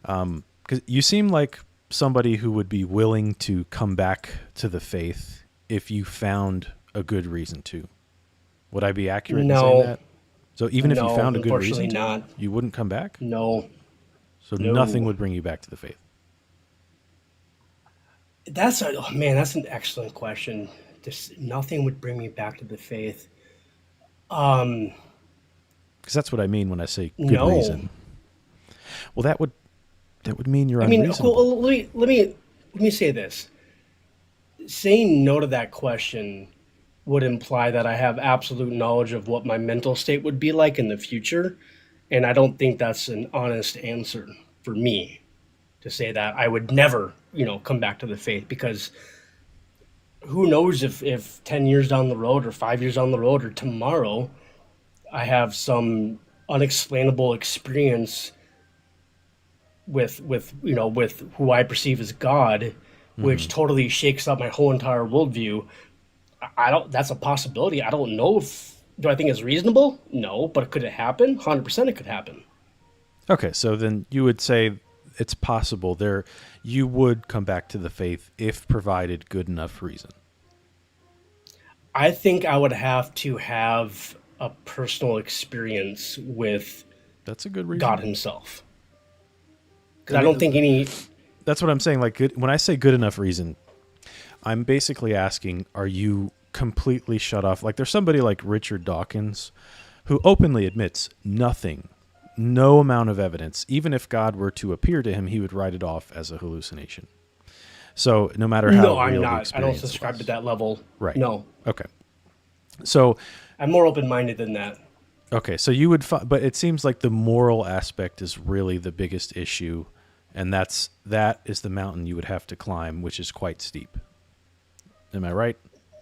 Because you seem like somebody who would be willing to come back to the faith if you found a good reason to. Would I be accurate in saying that? So even if you found a good reason to, you wouldn't come back? No. So nothing would bring you back to the faith? That's an excellent question. Nothing would bring me back to the faith. Because that's what I mean when I say good reason. Well, that would mean you're unreasonable. Let me say this. Saying no to that question would imply that I have absolute knowledge of what my mental state would be like in the future, and I don't think that's an honest answer for me to say that I would never, come back to the faith, because who knows if 10 years down the road or 5 years down the road or tomorrow I have some unexplainable experience with who I perceive as God, which totally shakes up my whole entire worldview. That's a possibility. I don't know do I think it's reasonable? No, but could it happen? 100% it could happen. Okay, so then you would say it's possible you would come back to the faith if provided good enough reason. I think I would have to have a personal experience with that's a good reason. God himself. Because I don't think any... That's what I'm saying. Like, when I say good enough reason, I'm basically asking, are you completely shut off? Like there's somebody like Richard Dawkins who openly admits nothing, no amount of evidence. Even if God were to appear to him, he would write it off as a hallucination. So no matter how No, I'm real the not. I don't experience subscribe was. to that level. Right. No, Okay. So I'm more open-minded than that. okay, so you would, but it seems like the moral aspect is really the biggest issue, and that is the mountain you would have to climb, which is quite steep. Am I right?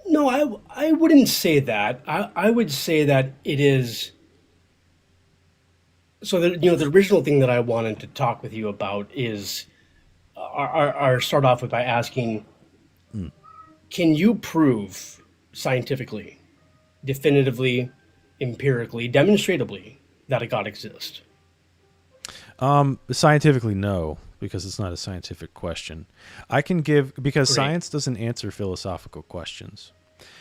No, I wouldn't say that. I would say that it is. So the original thing that I wanted to talk with you about is, start off with by asking, can you prove scientifically, definitively, empirically, demonstratably that a God exists? Scientifically, no, because it's not a scientific question. I can give because Great. science doesn't answer philosophical questions.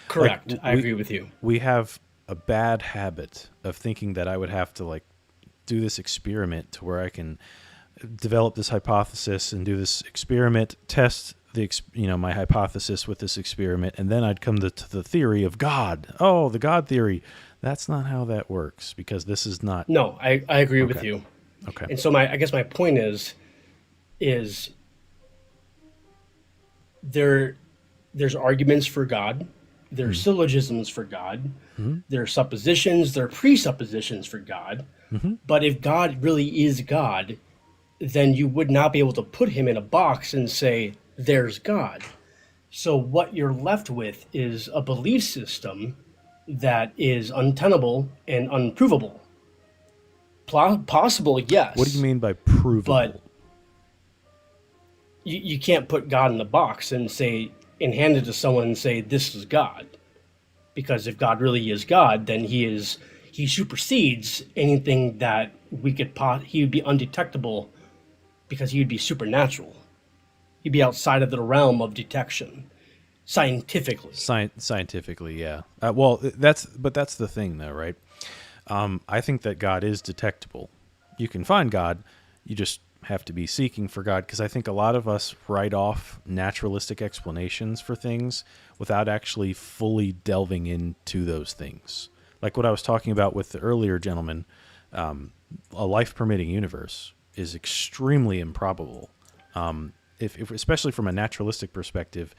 Correct. Like, I agree with you. We have a bad habit of thinking that I would have to like do this experiment to where I can develop this hypothesis and do this experiment, test the my hypothesis with this experiment, and then I'd come to the theory of God. Oh, the God theory. That's not how that works because this is not. No, I agree with Okay. you. Okay. And so I guess my point is there's arguments for God, there's syllogisms for God, there are suppositions, there are presuppositions for God. But if God really is God, then you would not be able to put him in a box and say, there's God. So what you're left with is a belief system that is untenable and unprovable. Possible, yes. What do you mean by provable? But you can't put God in a box and hand it to someone and say, this is God. Because if God really is God, then he supersedes anything that he would be undetectable because he would be supernatural. He'd be outside of the realm of detection, scientifically. Scientifically, yeah. Well, that's the thing, though, right? I think that God is detectable. You can find God, you just have to be seeking for God, because I think a lot of us write off naturalistic explanations for things without actually fully delving into those things. Like what I was talking about with the earlier gentleman, a life-permitting universe is extremely improbable. If especially from a naturalistic perspective,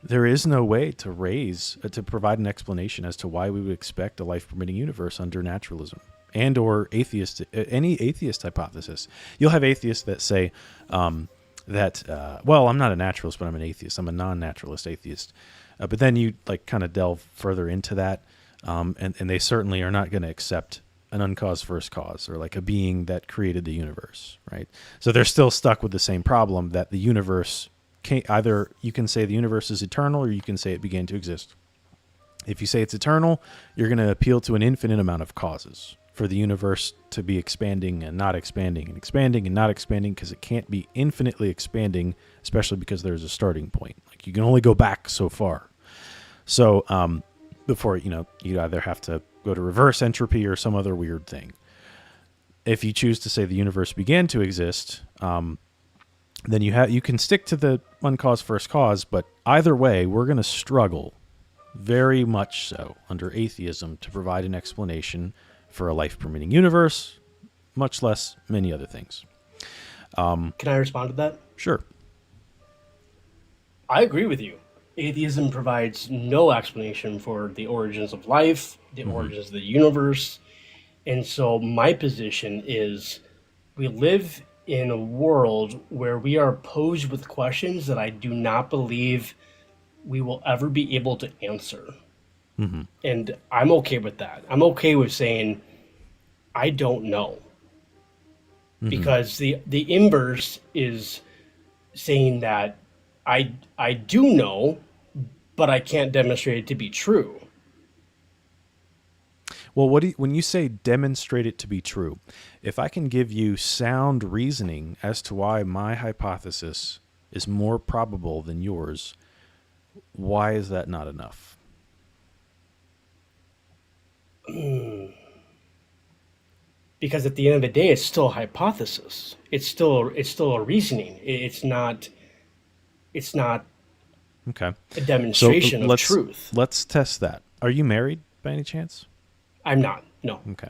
there is no way to provide an explanation as to why we would expect a life-permitting universe under naturalism and or any atheist hypothesis. You'll have atheists that say well, I'm not a naturalist, but I'm an atheist. I'm a non-naturalist atheist. But then you like kind of delve further into that, and they certainly are not going to accept an uncaused first cause or like a being that created the universe, right? So they're still stuck with the same problem that the universe either you can say the universe is eternal or you can say it began to exist. If you say it's eternal, you're going to appeal to an infinite amount of causes for the universe to be expanding and not expanding and expanding and not expanding, because it can't be infinitely expanding, especially because there's a starting point. Like you can only go back so far. So before, you either have to go to reverse entropy or some other weird thing. If you choose to say the universe began to exist, then you can stick to the uncaused first cause, but either way, we're going to struggle very much so under atheism to provide an explanation for a life-permitting universe, much less many other things. Can I respond to that? Sure. I agree with you. Atheism provides no explanation for the origins of life, the origins of the universe. And so my position is we live in a world where we are posed with questions that I do not believe we will ever be able to answer. And I'm okay with that. I'm okay with saying, I don't know. Because the inverse is saying that I do know, but I can't demonstrate it to be true. Well, when you say demonstrate it to be true, if I can give you sound reasoning as to why my hypothesis is more probable than yours, why is that not enough? Because at the end of the day, it's still a hypothesis. It's still a reasoning. It's not Okay. a demonstration of let's truth. let's test that. Are you married by any chance? I'm not. No. Okay.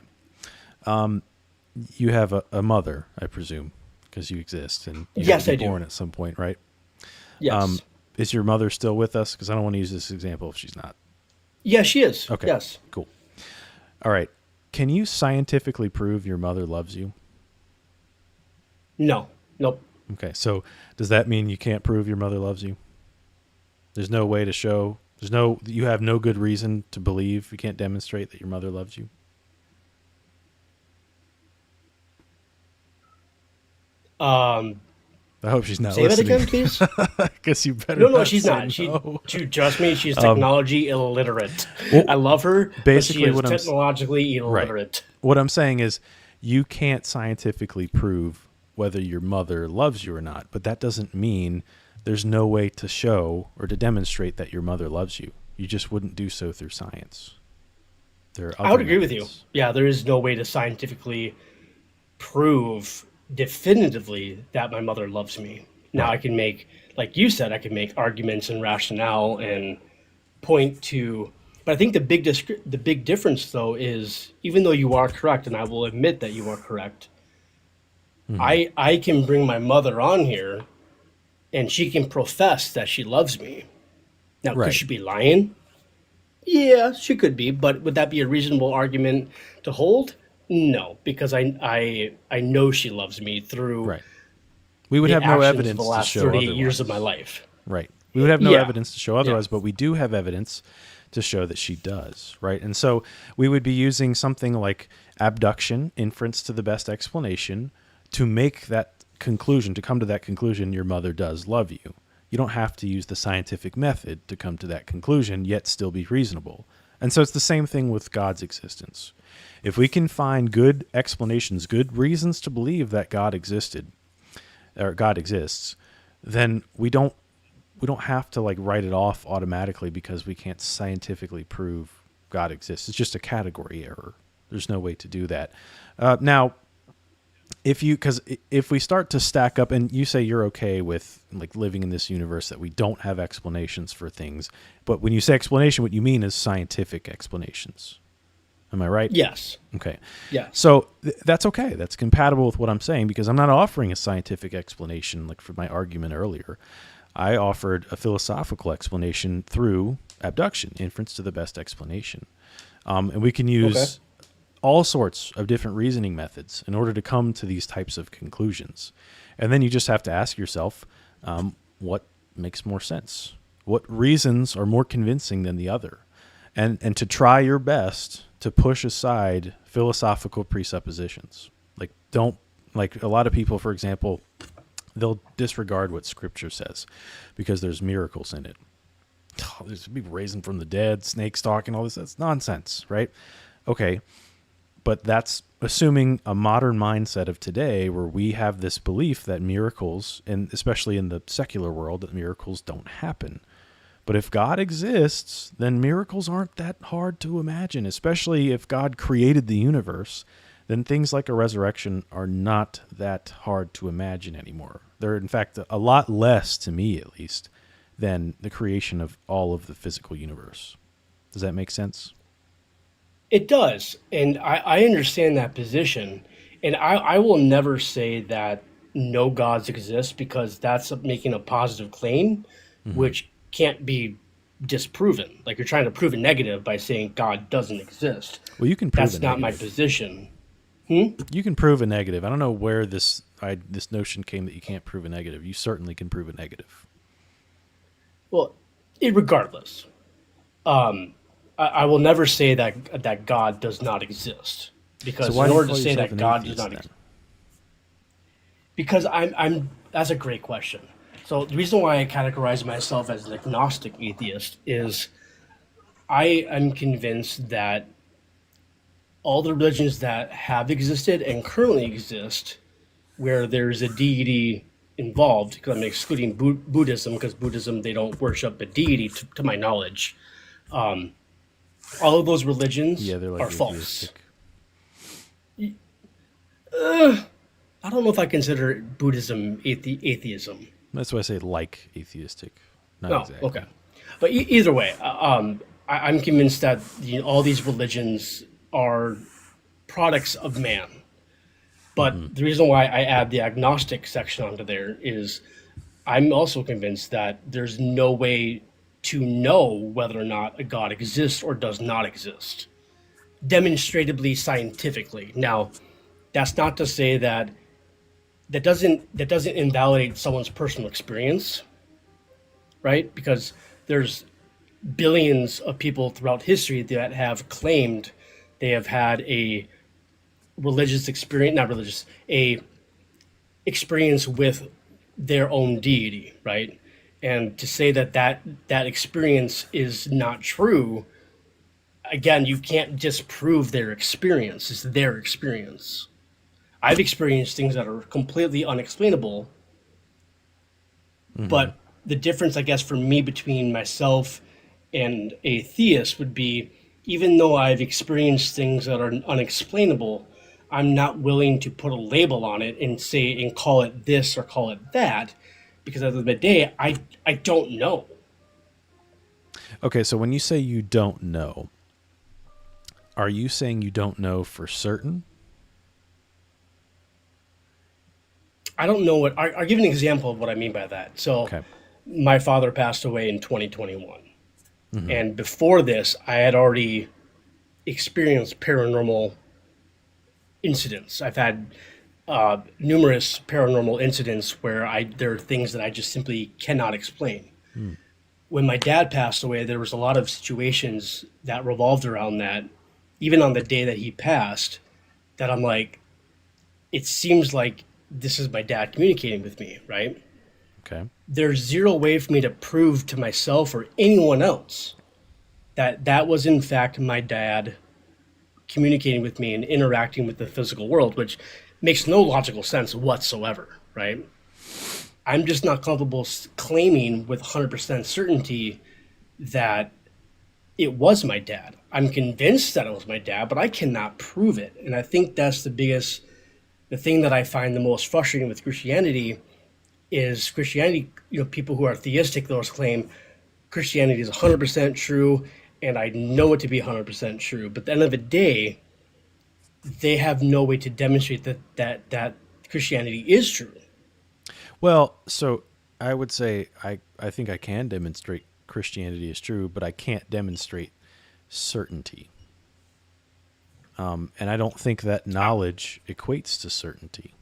You have a mother, I presume, because you exist and you Yes, had I to be do. born at some point, right? Yes. Is your mother still with us? Because I don't want to use this example if she's not. Yeah, she is. Okay. Yes. Cool. All right. Can you scientifically prove your mother loves you? No. Nope. Okay. So does that mean you can't prove your mother loves you? There's no way to show. You have no good reason to believe. You can't demonstrate that your mother loves you. Um, I hope she's not say that listening. again, please. I guess you better. No, not she's say not. She, no. trust me, she's technology illiterate. well, I love her, but she basically is what I'm s- technologically illiterate. What I'm saying is, you can't scientifically prove whether your mother loves you or not, but that doesn't mean there's no way to show or to demonstrate that your mother loves you. You just wouldn't do so through science. There are other I would agree with you. methods. Yeah, there is no way to scientifically prove definitively that my mother loves me. Now I can make, like you said, I can make arguments and rationale and point to. But I think the big difference though is even though you are correct, and I will admit that you are correct, I can bring my mother on here, and she can profess that she loves me. Now, could Right. she be lying? Yeah, she could be, but would that be a reasonable argument to hold? No, because I know she loves me through Right. We would the have no actions of the evidence to last show 38 otherwise. years of my life. Right. We would have no Yeah. evidence to show otherwise, but we do have evidence to show that she does, right? And so we would be using something like abduction, inference to the best explanation, to make that conclusion, to come to that conclusion, your mother does love you. You don't have to use the scientific method to come to that conclusion, yet still be reasonable. And so it's the same thing with God's existence. If we can find good explanations, good reasons to believe that God existed, or God exists, then we don't have to like write it off automatically because we can't scientifically prove God exists. It's just a category error. There's no way to do that. Now, if we start to stack up, and you say you're okay with like living in this universe that we don't have explanations for things, but when you say explanation, what you mean is scientific explanations. Am I right? Yes. Okay. Yes. So that's okay. That's compatible with what I'm saying because I'm not offering a scientific explanation like for my argument earlier. I offered a philosophical explanation through abduction, inference to the best explanation. And we can use all sorts of different reasoning methods in order to come to these types of conclusions. And then you just have to ask yourself, what makes more sense? What reasons are more convincing than the other? And to try your best to push aside philosophical presuppositions. Like a lot of people, for example, they'll disregard what Scripture says because there's miracles in it. Oh, there's people raising from the dead, snakes talking, all this. That's nonsense, right? Okay, but that's assuming a modern mindset of today where we have this belief that miracles, and especially in the secular world, that miracles don't happen. But if God exists, then miracles aren't that hard to imagine, especially if God created the universe. Then things like a resurrection are not that hard to imagine anymore. They're, in fact, a lot less, to me at least, than the creation of all of the physical universe. Does that make sense? It does. And I understand that position. And I will never say that no gods exist because that's making a positive claim, which can't be disproven. Like you're trying to prove a negative by saying God doesn't exist. Well, you can prove That's a not my negative. position. You can prove a negative. I don't know where this notion came that you can't prove a negative. You certainly can prove a negative. Well, regardless, I will never say that God does not exist because So why in do you order to call say yourself that an God does atheist not then? exist, because I'm that's a great question. So the reason why I categorize myself as an agnostic atheist is I am convinced that all the religions that have existed and currently exist, where there's a deity involved, because I'm excluding Buddhism, because Buddhism, they don't worship a deity, to my knowledge. All of those religions Yeah, they're like are false. atheistic. I don't know if I consider Buddhism atheism. That's why I say like atheistic. Not Oh, exactly. okay. But either way, I'm convinced that all these religions are products of man. But the reason why I add the agnostic section onto there is I'm also convinced that there's no way to know whether or not a God exists or does not exist, demonstratably scientifically. Now, that's not to say that that doesn't invalidate someone's personal experience, right? Because there's billions of people throughout history that have claimed they have had a religious experience, not religious, a experience with their own deity, right? And to say that that experience is not true, again, you can't disprove their experience. It's their experience. I've experienced things that are completely unexplainable, but the difference, I guess, for me between myself and a theist would be even though I've experienced things that are unexplainable, I'm not willing to put a label on it and say and call it this or call it that, because at the end of the day, I don't know. Okay, so when you say you don't know, are you saying you don't know for certain? I don't know what. I'll give you an example of what I mean by that. So, Okay. my father passed away in 2021. And before this, I had already experienced paranormal incidents. I've had numerous paranormal incidents where there are things that I just simply cannot explain. When my dad passed away, there was a lot of situations that revolved around that. Even on the day that he passed, that I'm like, it seems like this is my dad communicating with me, right? Okay. There's zero way for me to prove to myself or anyone else that that was in fact my dad communicating with me and interacting with the physical world, which makes no logical sense whatsoever, right? I'm just not comfortable claiming with 100% certainty that it was my dad. I'm convinced that it was my dad, but I cannot prove it. And I think that's the thing that I find the most frustrating with Christianity is Christianity, people who are theistic, those claim Christianity is 100% true, and I know it to be 100% true. But at the end of the day, they have no way to demonstrate that Christianity is true. Well, so I would say I think I can demonstrate Christianity is true, but I can't demonstrate certainty. And I don't think that knowledge equates to certainty.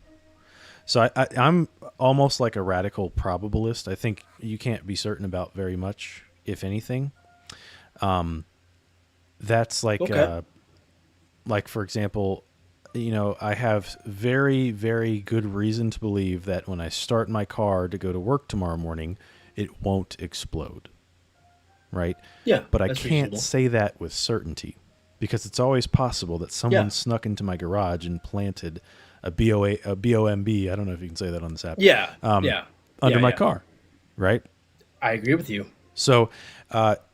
So I'm almost like a radical probabilist. I think you can't be certain about very much, if anything. That's Okay. like for example, I have very, very good reason to believe that when I start my car to go to work tomorrow morning, it won't explode. Right? Yeah, But I that's can't reasonable. say that with certainty because it's always possible that someone Yeah. snuck into my garage and planted a BOMB. I don't know if you can say that on this app. Yeah, Under my yeah. car, right? I agree with you. So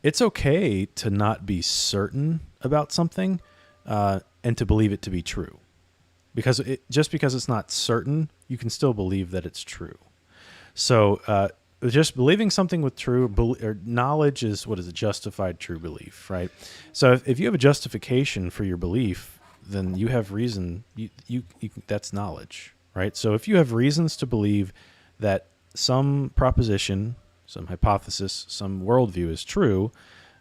it's okay to not be certain about something and to believe it to be true, because just because it's not certain, you can still believe that it's true. So just believing something with or knowledge is what is a justified true belief, right? So if you have a justification for your belief, then you have reason. You that's knowledge, right? So if you have reasons to believe that some proposition, some hypothesis, some worldview is true,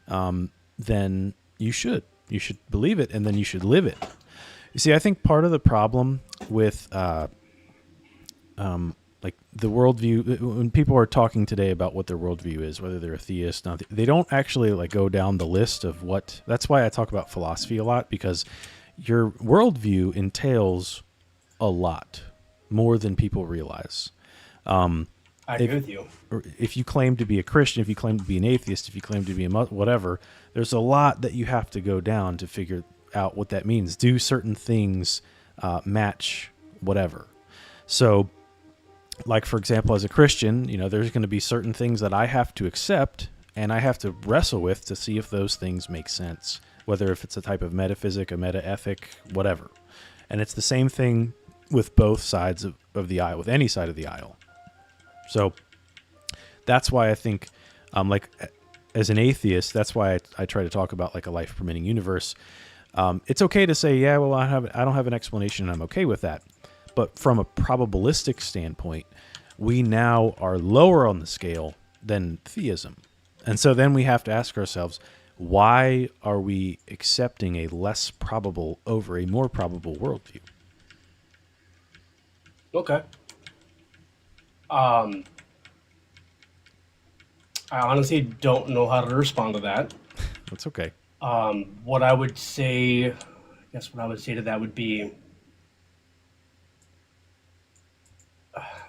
then you should believe it, and then you should live it. You see, I think part of the problem with like the worldview, when people are talking today about what their worldview is, whether they're a theist, not, they don't actually like go down the list of what. That's why I talk about philosophy a lot, because your worldview entails a lot more than people realize. I agree with you. If you claim to be a Christian, if you claim to be an atheist, if you claim to be a whatever, there's a lot that you have to go down to figure out what that means. Do certain things match whatever? So, like for example, as a Christian, there's going to be certain things that I have to accept and I have to wrestle with to see if those things make sense, whether if it's a type of metaphysic, a meta-ethic, whatever. And it's the same thing with both sides of the aisle, with any side of the aisle. So that's why I think Like as an atheist, that's why I try to talk about like a life permitting universe. It's okay to say, yeah, well, I don't have an explanation, and I'm okay with that. But from a probabilistic standpoint, we now are lower on the scale than theism. And so then we have to ask ourselves, why are we accepting a less probable over a more probable worldview? Okay. I honestly don't know how to respond to that. That's okay. What I would say, I guess what I would say to that would be,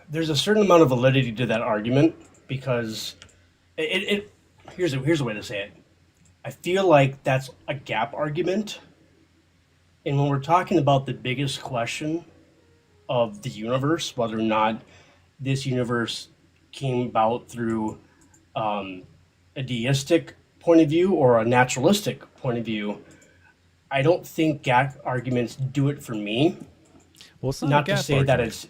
there's a certain amount of validity to that argument because here's a way to say it. I feel like that's a gap argument. And when we're talking about the biggest question of the universe, whether or not this universe came about through a deistic point of view or a naturalistic point of view, I don't think gap arguments do it for me. Well, it's not, Not a gap to say argument, that it's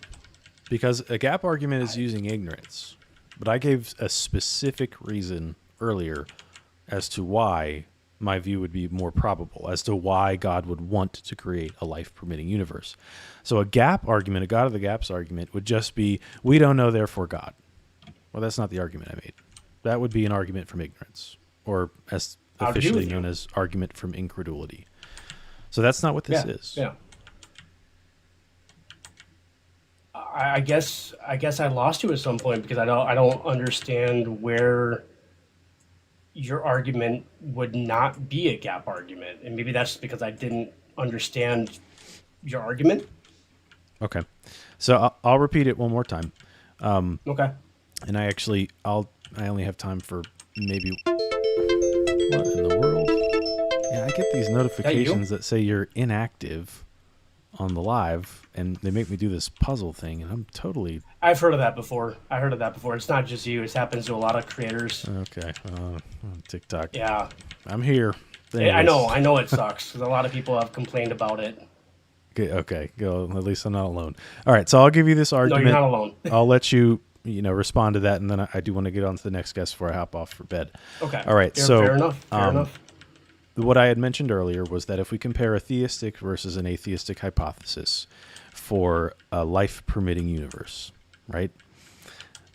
because a gap argument is using ignorance. But I gave a specific reason earlier as to why my view would be more probable, as to why God would want to create a life-permitting universe. So a gap argument, a God of the gaps argument, would just be, we don't know, therefore God. Well, that's not the argument I made. That would be an argument from ignorance, or as I'll agree officially with you. known as argument from incredulity. So that's not what this is. Yeah. I guess I lost you at some point because I don't understand where your argument would not be a gap argument, and maybe that's because I didn't understand your argument. Okay. So I'll repeat it one more time. Okay. And I only have time for maybe, what in the world? Yeah, I get these notifications that say you're inactive on the live, and they make me do this puzzle thing, and I'm totally... I've heard of that before. It's not just you. It happens to a lot of creators. Okay. TikTok. Yeah. I'm here. I know it sucks because a lot of people have complained about it. Okay, go. At least I'm not alone. All right, so I'll give you this No, argument. you're not alone. I'll let you, respond to that, and then I do want to get on to the next guest before I hop off for bed. Okay. All right, Fair enough. What I had mentioned earlier was that if we compare a theistic versus an atheistic hypothesis for a life-permitting universe, right?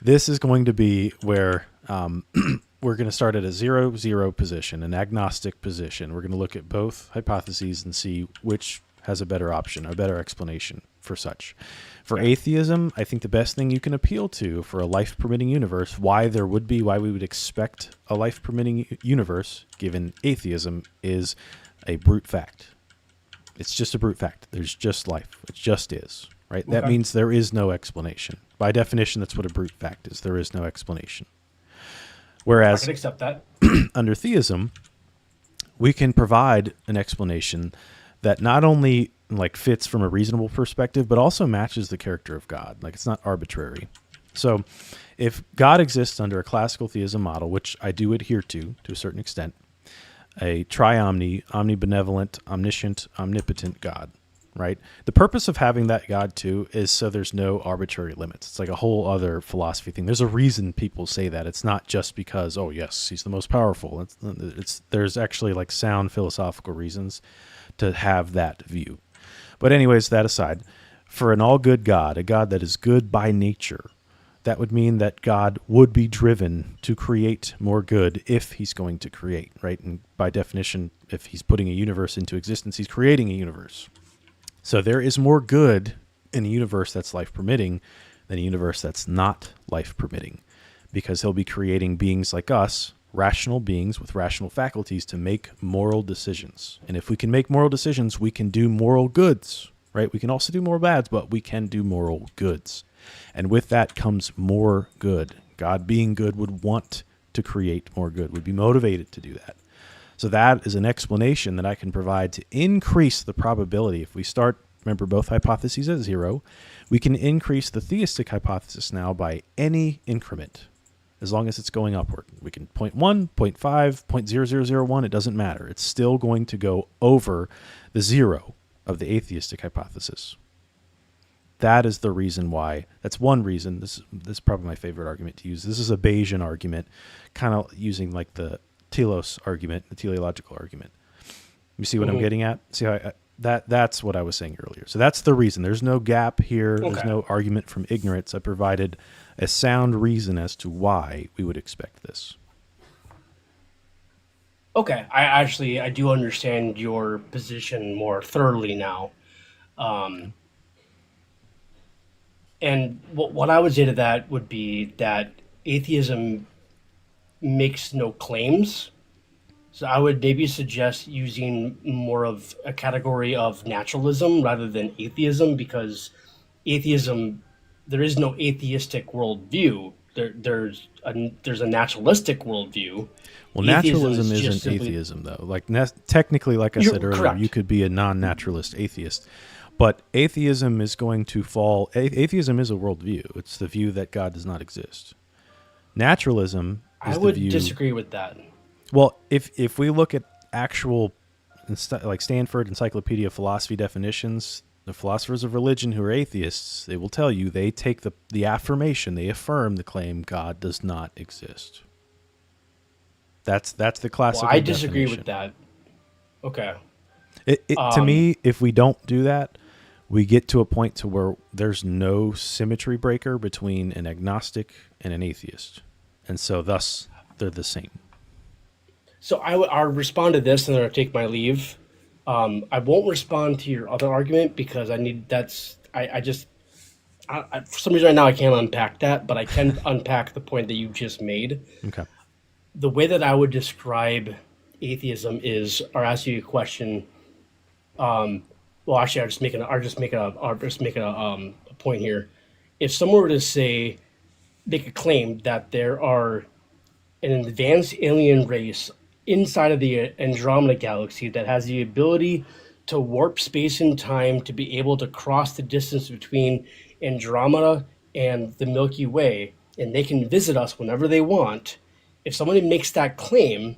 This is going to be where we're going to start at a 0-0 position, an agnostic position. We're going to look at both hypotheses and see which has a better option, a better explanation for such. For atheism, I think the best thing you can appeal to for a life-permitting universe, why we would expect a life-permitting universe, given atheism, is a brute fact. It's just a brute fact. There's just life. It just is, right? That means there is no explanation. By definition, that's what a brute fact is. There is no explanation. I Whereas can accept that. under theism, we can provide an explanation that not only fits from a reasonable perspective, but also matches the character of God. Like, it's not arbitrary. So if God exists under a classical theism model, which I do adhere to a certain extent, a triomni, omnibenevolent, omniscient, omnipotent God, right? The purpose of having that God too is so there's no arbitrary limits. It's like a whole other philosophy thing. There's a reason people say that. It's not just because, oh yes, he's the most powerful. There's actually sound philosophical reasons to have that view. But anyways, that aside, for an all-good God, a God that is good by nature, that would mean that God would be driven to create more good if he's going to create, right? And by definition, if he's putting a universe into existence, he's creating a universe. So there is more good in a universe that's life-permitting than a universe that's not life-permitting, because he'll be creating beings like us, rational beings with rational faculties, to make moral decisions. And if we can make moral decisions, we can do moral goods, right? We can also do moral bads, but we can do moral goods. And with that comes more good. God, being good, would want to create more good, would be motivated to do that. So that is an explanation that I can provide to increase the probability. If we start, remember, both hypotheses at 0, we can increase the theistic hypothesis now by any increment, as long as it's going upward. We can 0.1, 0.5, 0.0001, it doesn't matter. It's still going to go over the 0 of the atheistic hypothesis. that is the reason why. That's one reason. This is probably my favorite argument to use. This is a Bayesian argument, kind of using like the telos argument, the teleological argument. You see what I'm getting at? See how that's what I was saying earlier. So that's the reason. There's no gap here. Okay. There's no argument from ignorance. I provided a sound reason as to why we would expect this. Okay, I do understand your position more thoroughly now. And what I would say to that would be that atheism makes no claims. So I would maybe suggest using more of a category of naturalism rather than atheism, because atheism, there is no atheistic worldview. There's a naturalistic worldview. Well, Atheism naturalism is just isn't simply- atheism, though. Like technically, like I You're said earlier, correct. you could be a non-naturalist atheist, but atheism is going to fall. Atheism is a worldview. It's the view that God does not exist. Naturalism is I would the view. disagree with that. Well, if we look at actual, like Stanford Encyclopedia of Philosophy definitions, the philosophers of religion who are atheists, they will tell you they take the affirmation, they affirm the claim God does not exist. That's the classical Well, I disagree definition. with that. Okay. To me, if we don't do that, we get to a point to where there's no symmetry breaker between an agnostic and an atheist, and so thus they're the same. So I'll respond to this and then I'll take my leave. I won't respond to your other argument because I need for some reason right now I can't unpack that, but I can unpack the point that you just made. Okay. The way that I would describe atheism is, or ask you a question. Well, actually, I'll just make a point here. If someone were to make a claim that there are an advanced alien race inside of the Andromeda galaxy that has the ability to warp space and time to be able to cross the distance between Andromeda and the Milky Way, and they can visit us whenever they want. If somebody makes that claim,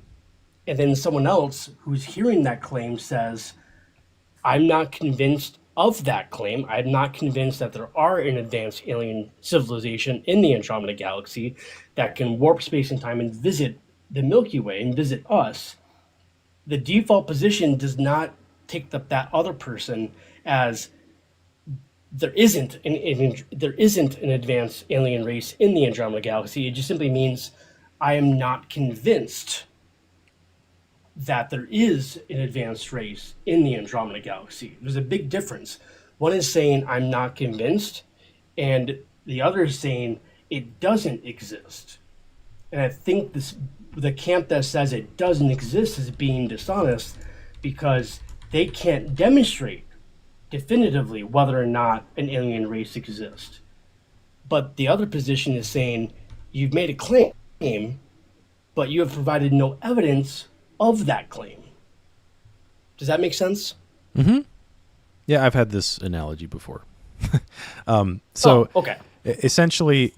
and then someone else who's hearing that claim says, I'm not convinced of that claim. I'm not convinced that there are an advanced alien civilization in the Andromeda galaxy that can warp space and time and visit the Milky Way and visit us. The default position does not take that other person as there isn't an advanced alien race in the Andromeda galaxy. It just simply means I am not convinced that there is an advanced race in the Andromeda galaxy. There's a big difference. One is saying I'm not convinced, and the other is saying it doesn't exist. And I think the camp that says it doesn't exist is being dishonest because they can't demonstrate definitively whether or not an alien race exists. But the other position is saying you've made a claim, but you have provided no evidence of that claim. Does that make sense? Yeah, I've had this analogy before. Okay. Essentially,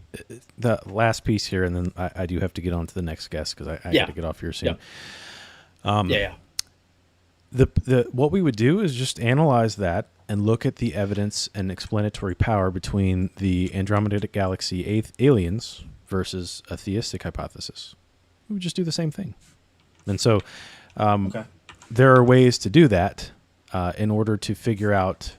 the last piece here, and then I do have to get on to the next guest because I got to get off here soon. Yeah. What we would do is just analyze that and look at the evidence and explanatory power between the Andromeda Galaxy aliens versus a theistic hypothesis. We would just do the same thing. And so there are ways to do that in order to figure out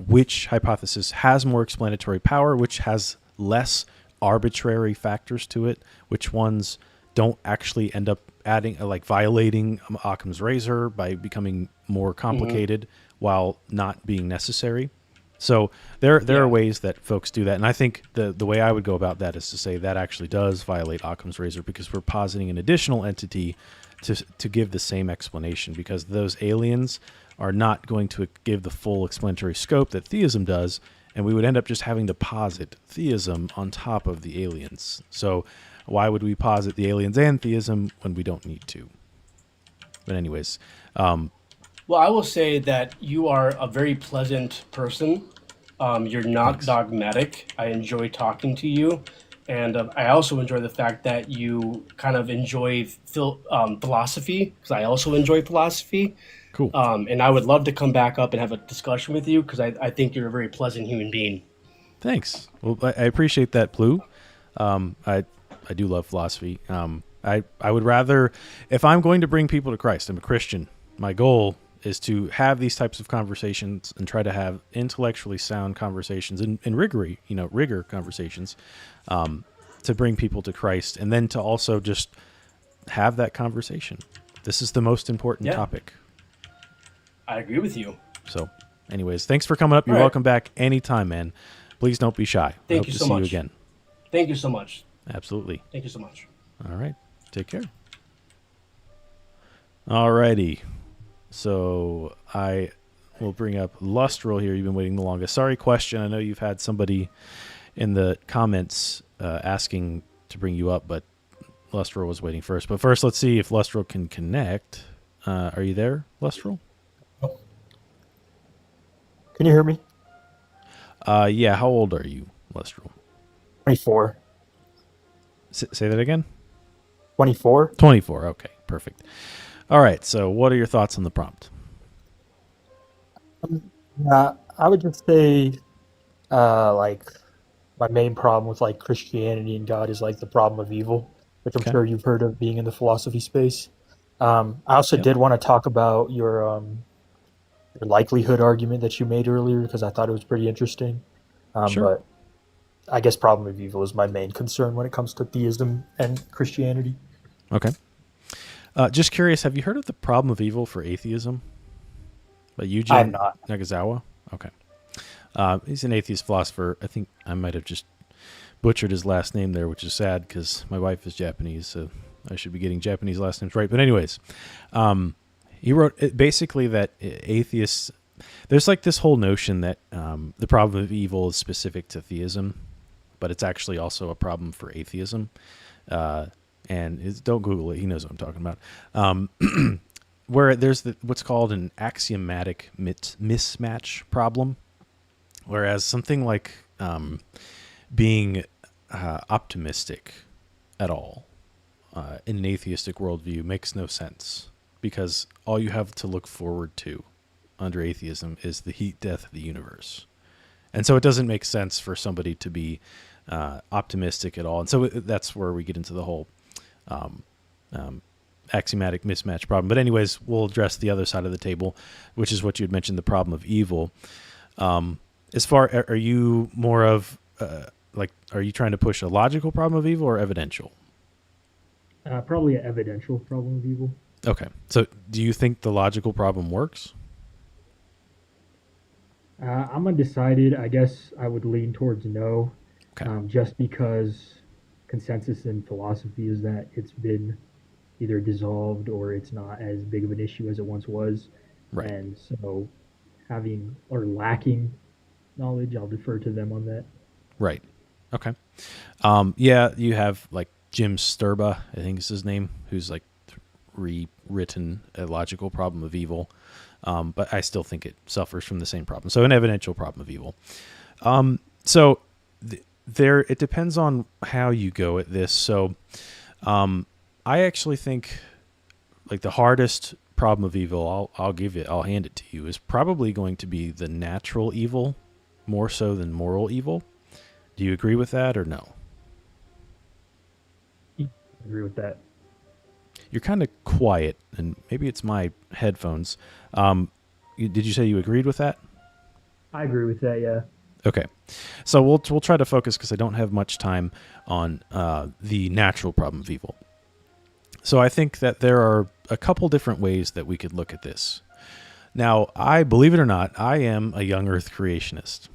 which hypothesis has more explanatory power, which has less arbitrary factors to it, which ones don't actually end up adding, violating Occam's razor by becoming more complicated while not being necessary. So there are ways that folks do that. And I think the way I would go about that is to say that actually does violate Occam's razor because we're positing an additional entity to give the same explanation, because those aliens are not going to give the full explanatory scope that theism does, and we would end up just having to posit theism on top of the aliens. So why would we posit the aliens and theism when we don't need to? But anyways, Well, I will say that you are a very pleasant person. You're not Thanks. dogmatic. I enjoy talking to you. And I also enjoy the fact that you kind of enjoy philosophy, because I also enjoy philosophy. cool. And I would love to come back up and have a discussion with you because I think you're a very pleasant human being. Thanks. Well, I appreciate that, Blue. I do love philosophy. I would rather, if I'm going to bring people to Christ, I'm a Christian. My goal is to have these types of conversations and try to have intellectually sound conversations and rigor conversations, to bring people to Christ, and then to also just have that conversation. This is the most important topic. I agree with you. So, anyways, thanks for coming up. You're welcome back anytime, man. Please don't be shy. I hope you to so see much. you again. Thank you so much. Absolutely. Thank you so much. All right. Take care. All righty. So I will bring up Lustral here. You've been waiting the longest. Sorry, question. I know you've had somebody in the comments asking to bring you up, but Lustral was waiting first. But first, let's see if Lustral can connect. Are you there, Lustral? Can you hear me? Yeah. How old are you, Lustral? 24. Say that again? 24? 24. Okay, perfect. All right. So what are your thoughts on the prompt? I would just say, like, my main problem with, like, Christianity and God is, like, the problem of evil, which I'm Okay. sure you've heard of being in the philosophy space. I also Yep. did want to talk about your likelihood argument that you made earlier because I thought it was pretty interesting. Sure. But I guess problem of evil is my main concern when it comes to theism and Christianity. Okay. Just curious, have you heard of the problem of evil for atheism? By I have Eugene not. Nagasawa? Okay. He's an atheist philosopher. I think I might have just butchered his last name there, which is sad because my wife is Japanese, so I should be getting Japanese last names right. But anyways, he wrote basically that atheists, there's like this whole notion that the problem of evil is specific to theism, but it's actually also a problem for atheism. Don't Google it. He knows what I'm talking about. Where there's what's called an axiomatic mismatch problem, whereas something like being optimistic at all in an atheistic worldview makes no sense, because all you have to look forward to under atheism is the heat death of the universe. And so it doesn't make sense for somebody to be optimistic at all. And so that's where we get into the whole axiomatic mismatch problem. But anyways, we'll address the other side of the table, which is what you had mentioned, the problem of evil. Are you more of are you trying to push a logical problem of evil or evidential? Probably an evidential problem of evil. Okay. So do you think the logical problem works? I'm undecided. I guess I would lean towards no, Okay. just because consensus in philosophy is that it's been either dissolved or it's not as big of an issue as it once was. Right. And so having or lacking knowledge, I'll defer to them on that. Right. Okay. Yeah, you have like Jim Sturba, I think is his name, who's like rewritten a logical problem of evil. But I still think it suffers from the same problem. So an evidential problem of evil. It depends on how you go at this. So I actually think like the hardest problem of evil, I'll hand it to you, is probably going to be the natural evil more so than moral evil. Do you agree with that or no? I agree with that. You're kind of quiet, and maybe it's my headphones. Did you say you agreed with that? I agree with that, yeah. Okay. So we'll try to focus, because I don't have much time, on the natural problem of evil. So I think that there are a couple different ways that we could look at this. Now, believe it or not, I am a young Earth creationist.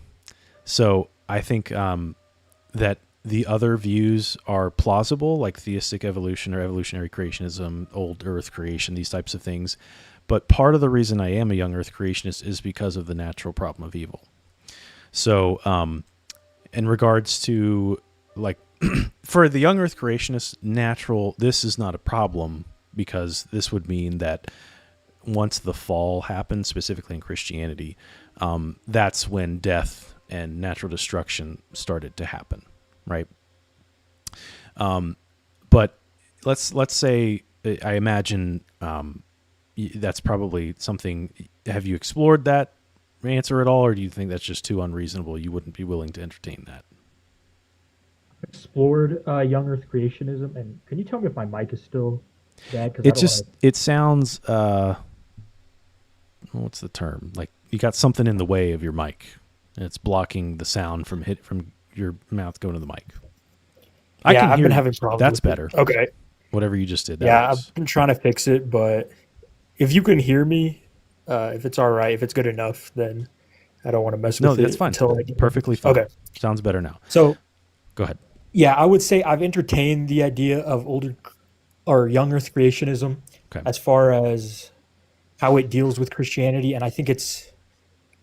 So I think that the other views are plausible, like theistic evolution or evolutionary creationism, old Earth creation, these types of things. But part of the reason I am a young Earth creationist is because of the natural problem of evil. So in regards to, like, for the young Earth creationist, this is not a problem, because this would mean that once the fall happened, specifically in Christianity, that's when death and natural destruction started to happen, right? But let's say, I imagine that's probably something. Have you explored that answer at all, or do you think that's just too unreasonable? You wouldn't be willing to entertain that? Explored young Earth creationism, and can you tell me if my mic is still bad? Because I It don't want just it sounds what's the term? Like you got something in the way of your mic, and it's blocking the sound from your mouth going to the mic. I can I've hear been you. having problems. That's with better. It. Okay. Whatever you just did. That Yeah, works. I've been trying to fix it, but if you can hear me, if it's all right, if it's good enough, then I don't want to mess No, with that's it fine. until I get Perfectly fine. Okay. Sounds better now. So Go ahead. yeah, I would say I've entertained the idea of older or young Earth creationism Okay. as far as how it deals with Christianity, and I think it's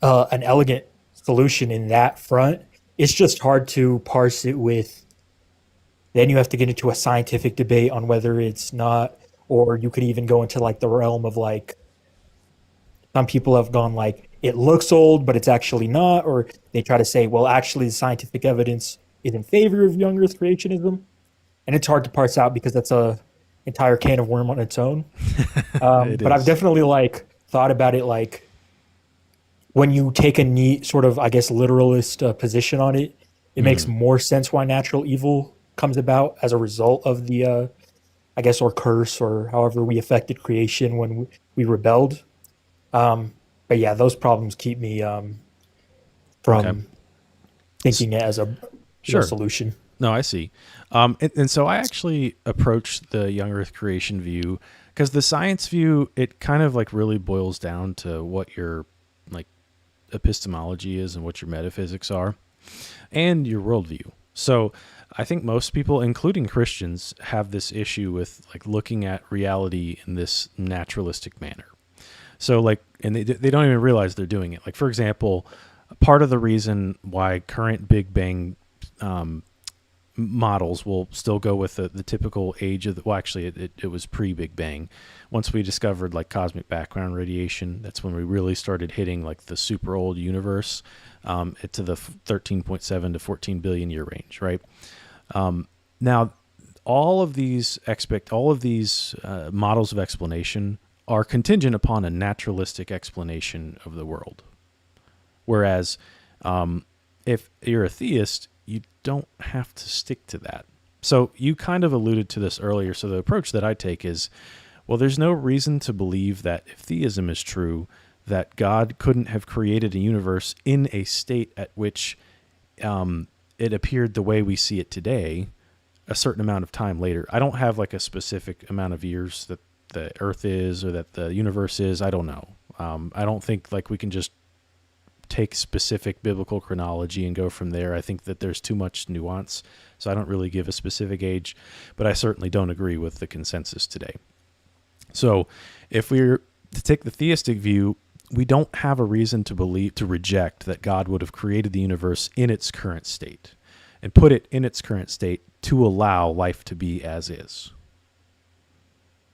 an elegant solution in that front. It's just hard to parse it with. Then you have to get into a scientific debate on whether it's not, or you could even go into like the realm of like some people have gone like it looks old, but it's actually not, or they try to say, well, actually, the scientific evidence is in favor of young Earth creationism, and it's hard to parse out because that's a entire can of worm on its own. It But I've is. definitely like thought about it like when you take a neat sort of I guess literalist position on it, it makes more sense why natural evil comes about as a result of the I guess or curse or however we affected creation when we rebelled. But yeah, those problems keep me Okay. from thinking it as a Sure. solution. No, I see. And so I actually approach the young Earth creation view because the science view, it kind of like really boils down to what your like epistemology is and what your metaphysics are and your worldview. So I think most people, including Christians, have this issue with like looking at reality in this naturalistic manner. So like, and they don't even realize they're doing it. Like, for example, part of the reason why current Big Bang models will still go with the typical age of well, actually it was pre-Big Bang. Once we discovered like cosmic background radiation, that's when we really started hitting like the super old universe to the 13.7 to 14 billion year range, right? Now, all of these models of explanation are contingent upon a naturalistic explanation of the world. Whereas if you're a theist, you don't have to stick to that. So you kind of alluded to this earlier. So the approach that I take is, well, there's no reason to believe that if theism is true, that God couldn't have created a universe in a state at which it appeared the way we see it today a certain amount of time later. I don't have like a specific amount of years that the Earth is or that the universe is. I don't know. I don't think like we can just take specific biblical chronology and go from there. I think that there's too much nuance, so I don't really give a specific age, but I certainly don't agree with the consensus today. So if we're to take the theistic view, we don't have a reason to reject that God would have created the universe in its current state and put it in its current state to allow life to be as is.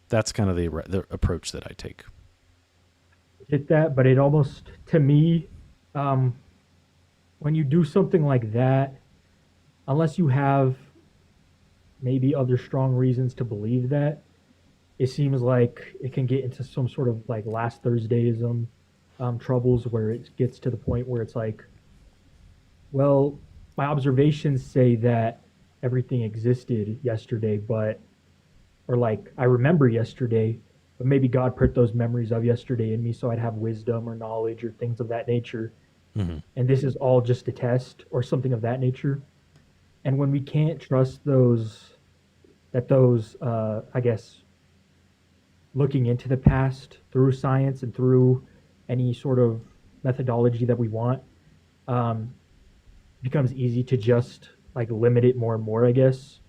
That's kind of the approach that I take. get that, but it almost, to me, when you do something like that, unless you have maybe other strong reasons to believe that, it seems like it can get into some sort of like last Thursdayism troubles where it gets to the point where it's like, well, my observations say that everything existed yesterday, but, or like, I remember yesterday, but maybe God put those memories of yesterday in me so I'd have wisdom or knowledge or things of that nature. Mm-hmm. And this is all just a test or something of that nature. And when we can't trust I guess, looking into the past through science and through any sort of methodology that we want, becomes easy to just like limit it more and more, I guess,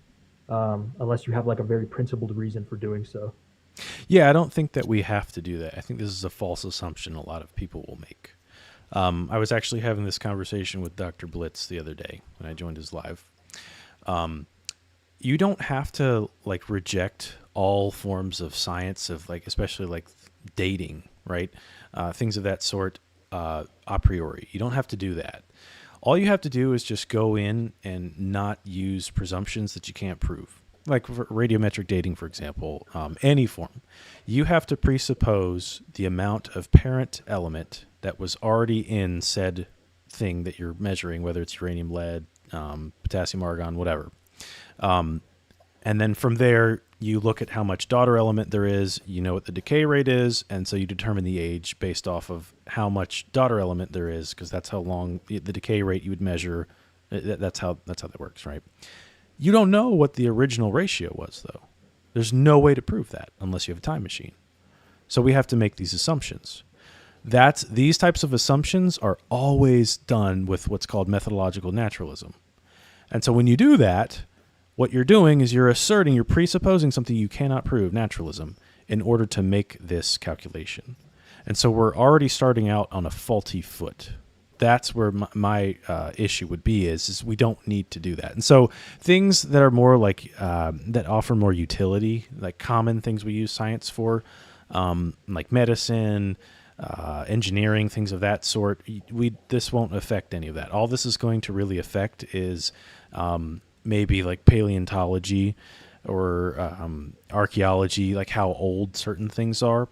unless you have like a very principled reason for doing so. Yeah, I don't think that we have to do that. I think this is a false assumption a lot of people will make. I was actually having this conversation with Dr. Blitz the other day when I joined his live. You don't have to like reject all forms of science of like, especially like dating, right? Things of that sort a priori. You don't have to do that. All you have to do is just go in and not use presumptions that you can't prove. like for radiometric dating, for example, any form, you have to presuppose the amount of parent element that was already in said thing that you're measuring, whether it's uranium, lead, potassium, argon, whatever. And then from there, you look at how much daughter element there is, you know what the decay rate is, and so you determine the age based off of how much daughter element there is, because that's how long the decay rate you would measure. That's how that works, right? You don't know what the original ratio was, though. There's no way to prove that unless you have a time machine. So we have to make these assumptions. These types of assumptions are always done with what's called methodological naturalism. And so when you do that, what you're doing is you're presupposing something you cannot prove, naturalism, in order to make this calculation. And so we're already starting out on a faulty foot. That's where my issue would be is we don't need to do that. And so things that are more like, that offer more utility, like common things we use science for, like medicine, engineering, things of that sort, this won't affect any of that. All this is going to really affect is maybe like paleontology or archaeology, like how old certain things are.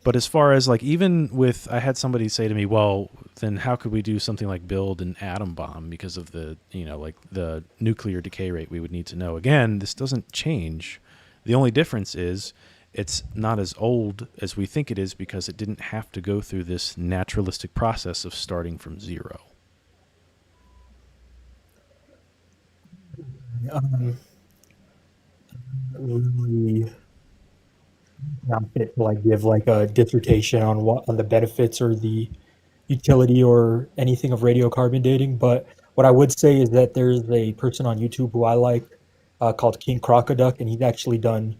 But as far as like, even with, I had somebody say to me, well, then how could we do something like build an atom bomb because of the, like the nuclear decay rate we would need to know. Again, this doesn't change. The only difference is it's not as old as we think it is because it didn't have to go through this naturalistic process of starting from zero. Really not fit to like give like a dissertation on the benefits or the utility or anything of radiocarbon dating, but what I would say is that there's a person on YouTube who I like called King Crocoduck, and he's actually done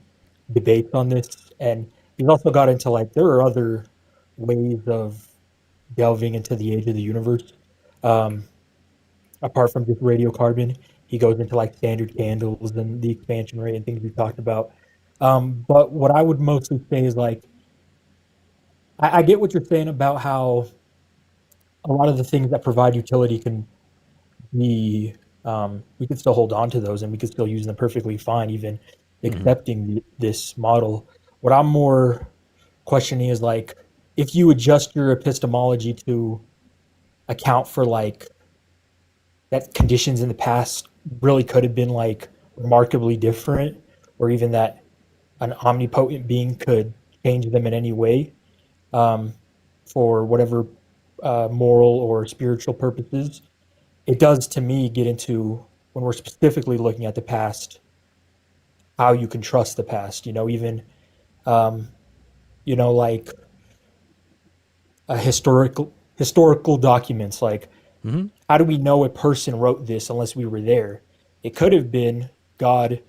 debates on this, and he's also got into like there are other ways of delving into the age of the universe. Um, Apart from just radiocarbon, he goes into like standard candles and the expansion rate and things we talked about. But what I would mostly say is like I get what you're saying about how a lot of the things that provide utility can be we can still hold on to those and we can still use them perfectly fine, even accepting this model. What I'm more questioning is like if you adjust your epistemology to account for like that conditions in the past really could have been like remarkably different, or even that an omnipotent being could change them in any way for whatever moral or spiritual purposes. It does to me get into when we're specifically looking at the past, how you can trust the past. Even like historical documents. Like, how do we know a person wrote this unless we were there? It could have been God,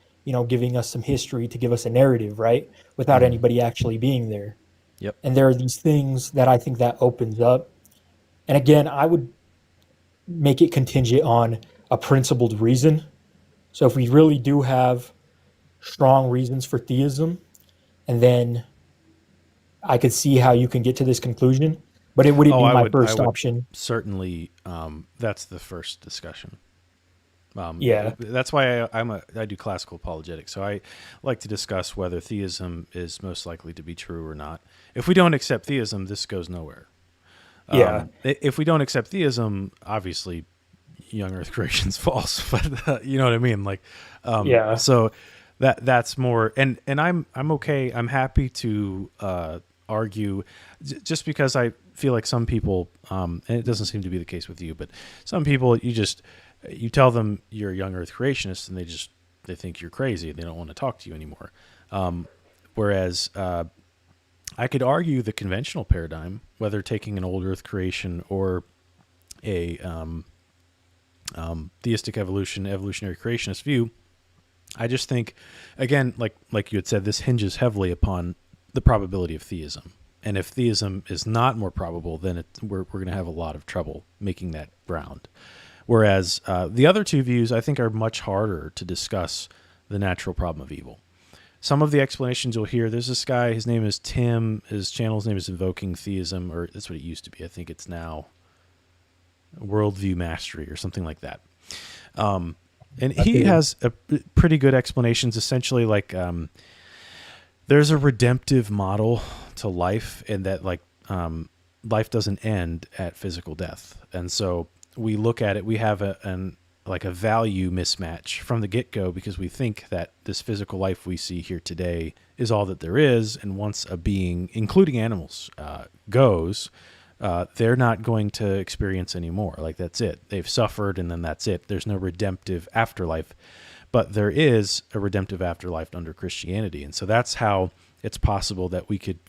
giving us some history to give us a narrative, right? Without anybody actually being there. Yep. And there are these things that I think that opens up. And again, I would make it contingent on a principled reason. So if we really do have strong reasons for theism, and then I could see how you can get to this conclusion, but it wouldn't be my first option. Certainly, that's the first discussion. Yeah. That's why I do classical apologetics. So I like to discuss whether theism is most likely to be true or not. If we don't accept theism, this goes nowhere. Yeah. If we don't accept theism, obviously, young Earth creation's false. But you know what I mean? Like, yeah. So that's more, and I'm okay. I'm happy to argue, just because I feel like some people, and it doesn't seem to be the case with you, but some people you tell them you're a young Earth creationist, and they think you're crazy. They don't want to talk to you anymore. Whereas I could argue the conventional paradigm, whether taking an old Earth creation or a theistic evolutionary creationist view. I just think, again, like you had said, this hinges heavily upon the probability of theism. And if theism is not more probable, then we're going to have a lot of trouble making that ground. Whereas the other two views, I think, are much harder to discuss the natural problem of evil. Some of the explanations you'll hear, there's this guy, his name is Tim, his channel's name is Invoking Theism, or that's what it used to be. I think it's now Worldview Mastery or something like that. And I he feel- has a pretty good explanations. Essentially, like there's a redemptive model to life, in that like life doesn't end at physical death, and so we look at it. We have a value mismatch from the get go, because we think that this physical life we see here today is all that there is, and once a being, including animals, goes, they're not going to experience anymore. Like, that's it. They've suffered, and then that's it. There's no redemptive afterlife. But there is a redemptive afterlife under Christianity. And so that's how it's possible that we could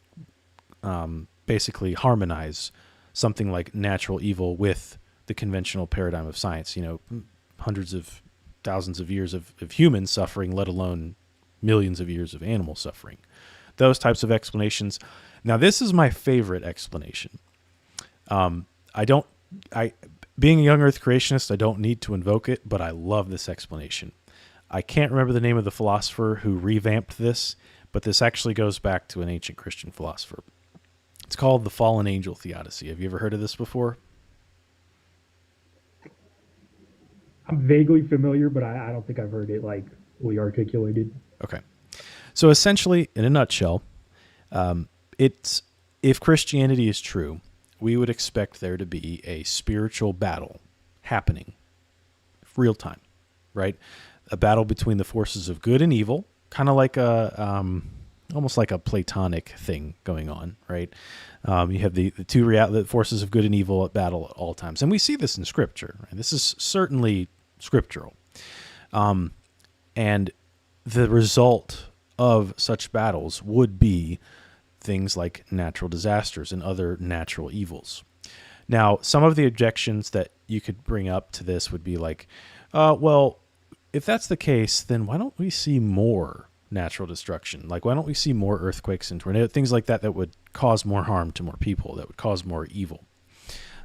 basically harmonize something like natural evil with the conventional paradigm of science. Hundreds of thousands of years of human suffering, let alone millions of years of animal suffering. Those types of explanations. Now, this is my favorite explanation. Being a young Earth creationist, I don't need to invoke it, but I love this explanation. I can't remember the name of the philosopher who revamped this, but this actually goes back to an ancient Christian philosopher. It's called the fallen angel theodicy. Have you ever heard of this before? I'm vaguely familiar, but I don't think I've heard it like fully articulated. Okay. So essentially, in a nutshell, it's if Christianity is true, we would expect there to be a spiritual battle happening real time, right? A battle between the forces of good and evil, kind of like almost like a Platonic thing going on, right? You have the the forces of good and evil at battle at all times. And we see this in Scripture. Right? This is certainly scriptural. And the result of such battles would be things like natural disasters and other natural evils. Now, some of the objections that you could bring up to this would be like, well, if that's the case, then why don't we see more natural destruction? Like, why don't we see more earthquakes and tornadoes, things like that would cause more harm to more people, that would cause more evil?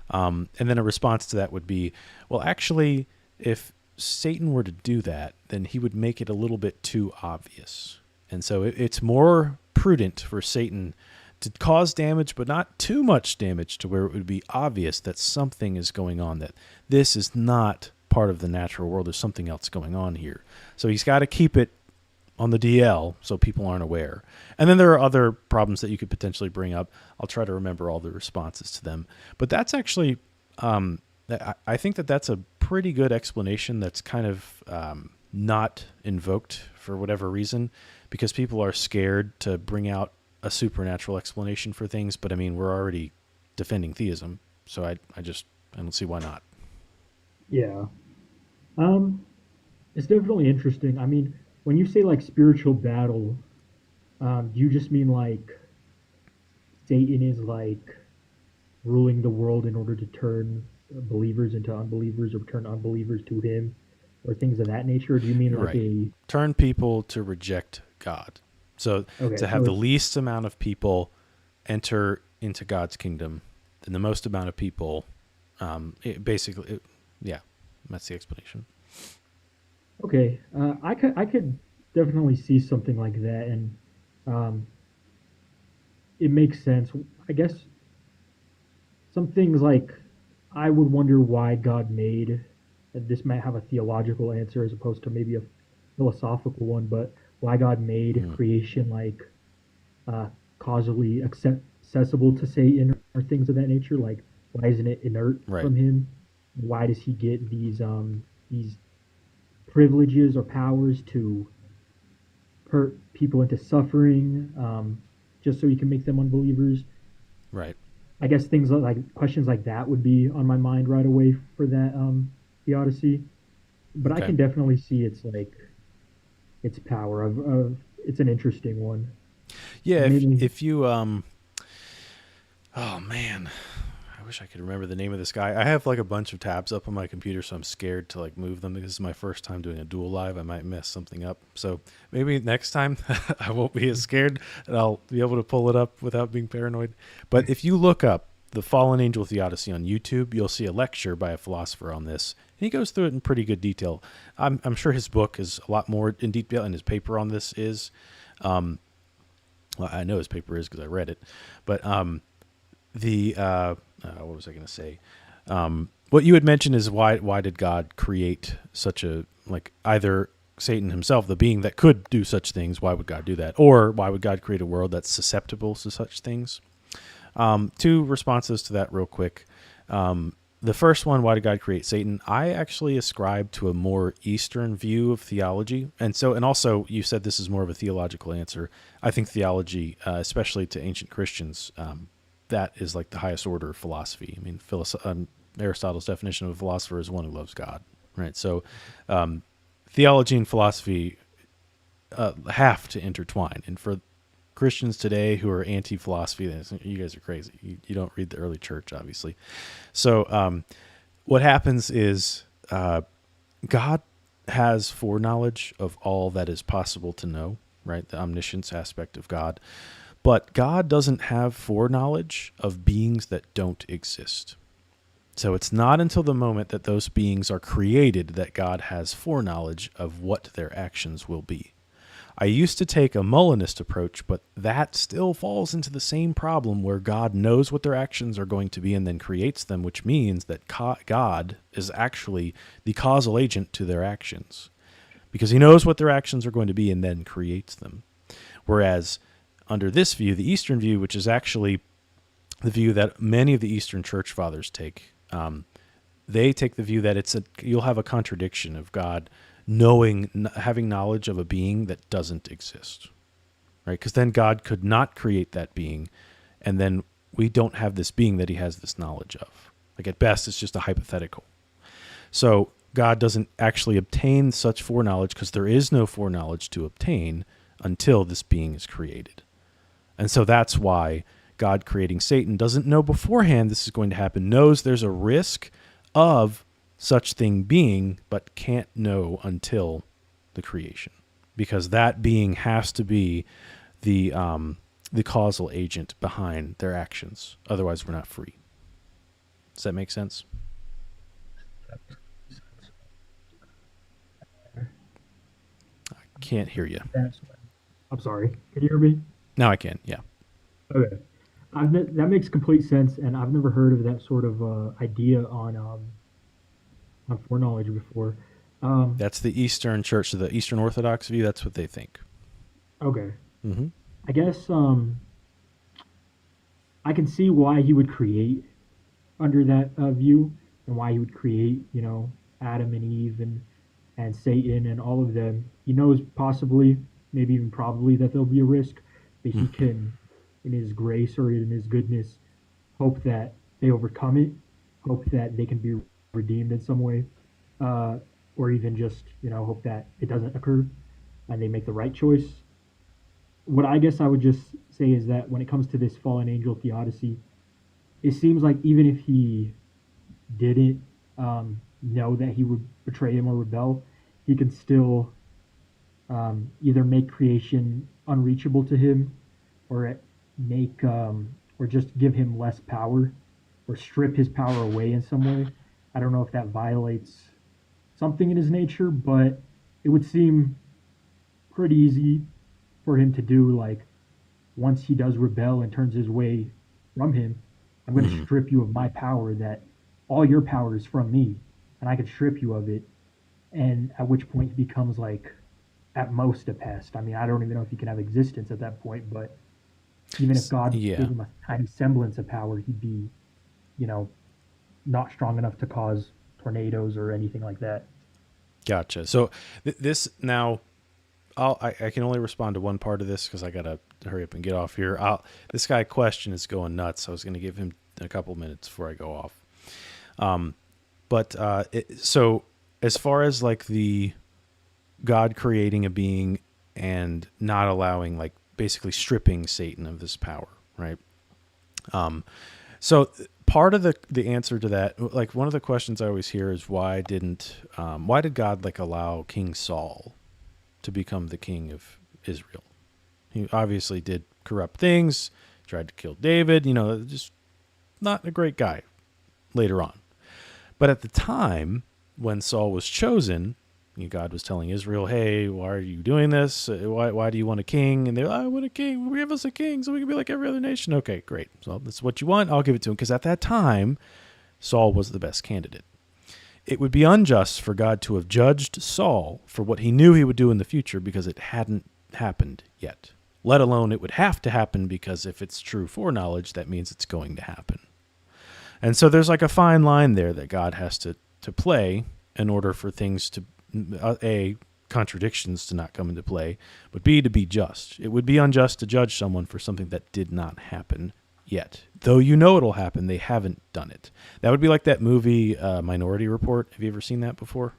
And then a response to that would be, well, actually, if Satan were to do that, then he would make it a little bit too obvious. And so it's more prudent for Satan to cause damage, but not too much damage to where it would be obvious that something is going on, that this is not part of the natural world. There's something else going on here. So he's got to keep it on the DL so people aren't aware. And then there are other problems that you could potentially bring up. I'll try to remember all the responses to them. But that's actually, I think that's a pretty good explanation that's kind of not invoked for whatever reason, because people are scared to bring out a supernatural explanation for things. But I mean, we're already defending theism, so I don't see why not. Yeah. It's definitely interesting. I mean, when you say like spiritual battle, do you just mean like Satan is like ruling the world in order to turn believers into unbelievers, or turn unbelievers to him, or things of that nature? Or do you mean like Right. Turn people to reject God. So to have the least amount of people enter into God's kingdom and the most amount of people, yeah, that's the explanation. Okay, I could definitely see something like that, and it makes sense. I guess some things like I would wonder why God made. And this might have a theological answer as opposed to maybe a philosophical one, but why God made creation like causally accessible to Satan or things of that nature. Like, why isn't it inert from him? Why does he get these privileges or powers to hurt people into suffering, just so he can make them unbelievers? Right. I guess things like questions like that would be on my mind right away for that theodicy. But I can definitely see its power of it's an interesting one. Yeah, if you oh man, I wish I could remember the name of this guy. I have like a bunch of tabs up on my computer, so I'm scared to like move them because this is my first time doing a dual live. I might mess something up. So maybe next time I won't be as scared and I'll be able to pull it up without being paranoid. But if you look up the Fallen Angel Theodicy on YouTube, you'll see a lecture by a philosopher on this. And he goes through it in pretty good detail. I'm sure his book is a lot more in detail, and his paper on this is. Well, I know his paper is because I read it. But what was I going to say? What you had mentioned is why did God create such a like either Satan himself, the being that could do such things, why would God do that? Or why would God create a world that's susceptible to such things? Two responses to that real quick. The first one, why did God create Satan? I actually ascribe to a more Eastern view of theology. And also you said this is more of a theological answer. I think theology, especially to ancient Christians, that is like the highest order of philosophy. I mean, Aristotle's definition of a philosopher is one who loves God, right? So theology and philosophy have to intertwine. And for Christians today who are anti-philosophy, you guys are crazy. You don't read the early church, obviously. So what happens is God has foreknowledge of all that is possible to know, right? The omniscience aspect of God. But God doesn't have foreknowledge of beings that don't exist. So it's not until the moment that those beings are created that God has foreknowledge of what their actions will be. I used to take a Molinist approach, but that still falls into the same problem where God knows what their actions are going to be and then creates them, which means that God is actually the causal agent to their actions because he knows what their actions are going to be and then creates them. Whereas under this view, the Eastern view, which is actually the view that many of the Eastern church fathers take, they take the view that you'll have a contradiction of God having knowledge of a being that doesn't exist, right? Because then God could not create that being, and then we don't have this being that he has this knowledge of. Like at best, it's just a hypothetical. So God doesn't actually obtain such foreknowledge because there is no foreknowledge to obtain until this being is created. And so that's why God creating Satan doesn't know beforehand this is going to happen, knows there's a risk of such thing being, but can't know until the creation, because that being has to be the causal agent behind their actions. Otherwise, we're not free. Does that make sense? I can't hear you. I'm sorry. Can you hear me? Now I can. Yeah. Okay. That makes complete sense, and I've never heard of that sort of idea on foreknowledge before. That's the Eastern Church, so the Eastern Orthodox view. That's what they think. Okay. Mm-hmm. I guess I can see why he would create under that view, and why he would create, Adam and Eve and Satan and all of them. He knows possibly, maybe even probably, that there'll be a risk, but he can, in his grace or in his goodness, hope that they overcome it, hope that they can be redeemed in some way, or even just, hope that it doesn't occur and they make the right choice. What I guess I would just say is that when it comes to this fallen angel theodicy, it seems like even if he didn't know that he would betray him or rebel, he can still either make creation unreachable to him, or or just give him less power, or strip his power away in some way. I don't know if that violates something in his nature, but it would seem pretty easy for him to do. Like, once he does rebel and turns his way from him, I'm going to strip you of my power, that all your power is from me, and I can strip you of it. And at which point he becomes, like, at most a pest. I mean, I don't even know if he can have existence at that point, but even if God gave him a tiny semblance of power, he'd be, not strong enough to cause tornadoes or anything like that. Gotcha. So this now, I can only respond to one part of this because I gotta hurry up and get off here. This guy question is going nuts. I was going to give him a couple minutes before I go off. So as far as like the God creating a being and not allowing, like basically stripping Satan of this power, right? So part of the answer to that, like one of the questions I always hear is why did God like allow King Saul to become the king of Israel? He obviously did corrupt things, tried to kill David, just not a great guy later on. But at the time when Saul was chosen, God was telling Israel, hey, why are you doing this? Why do you want a king? And they're like, I want a king. Give us a king so we can be like every other nation. Okay, great. So that's what you want. I'll give it to him. Because at that time, Saul was the best candidate. it would be unjust for God to have judged Saul for what he knew he would do in the future because it hadn't happened yet, let alone it would have to happen because if it's true foreknowledge, that means it's going to happen. And so there's like a fine line there that God has to play in order for things to, A, contradictions to not come into play, but B, to be just. It would be unjust to judge someone for something that did not happen yet. Though you know it'll happen, they haven't done it. That would be like that movie Minority Report. Have you ever seen that before?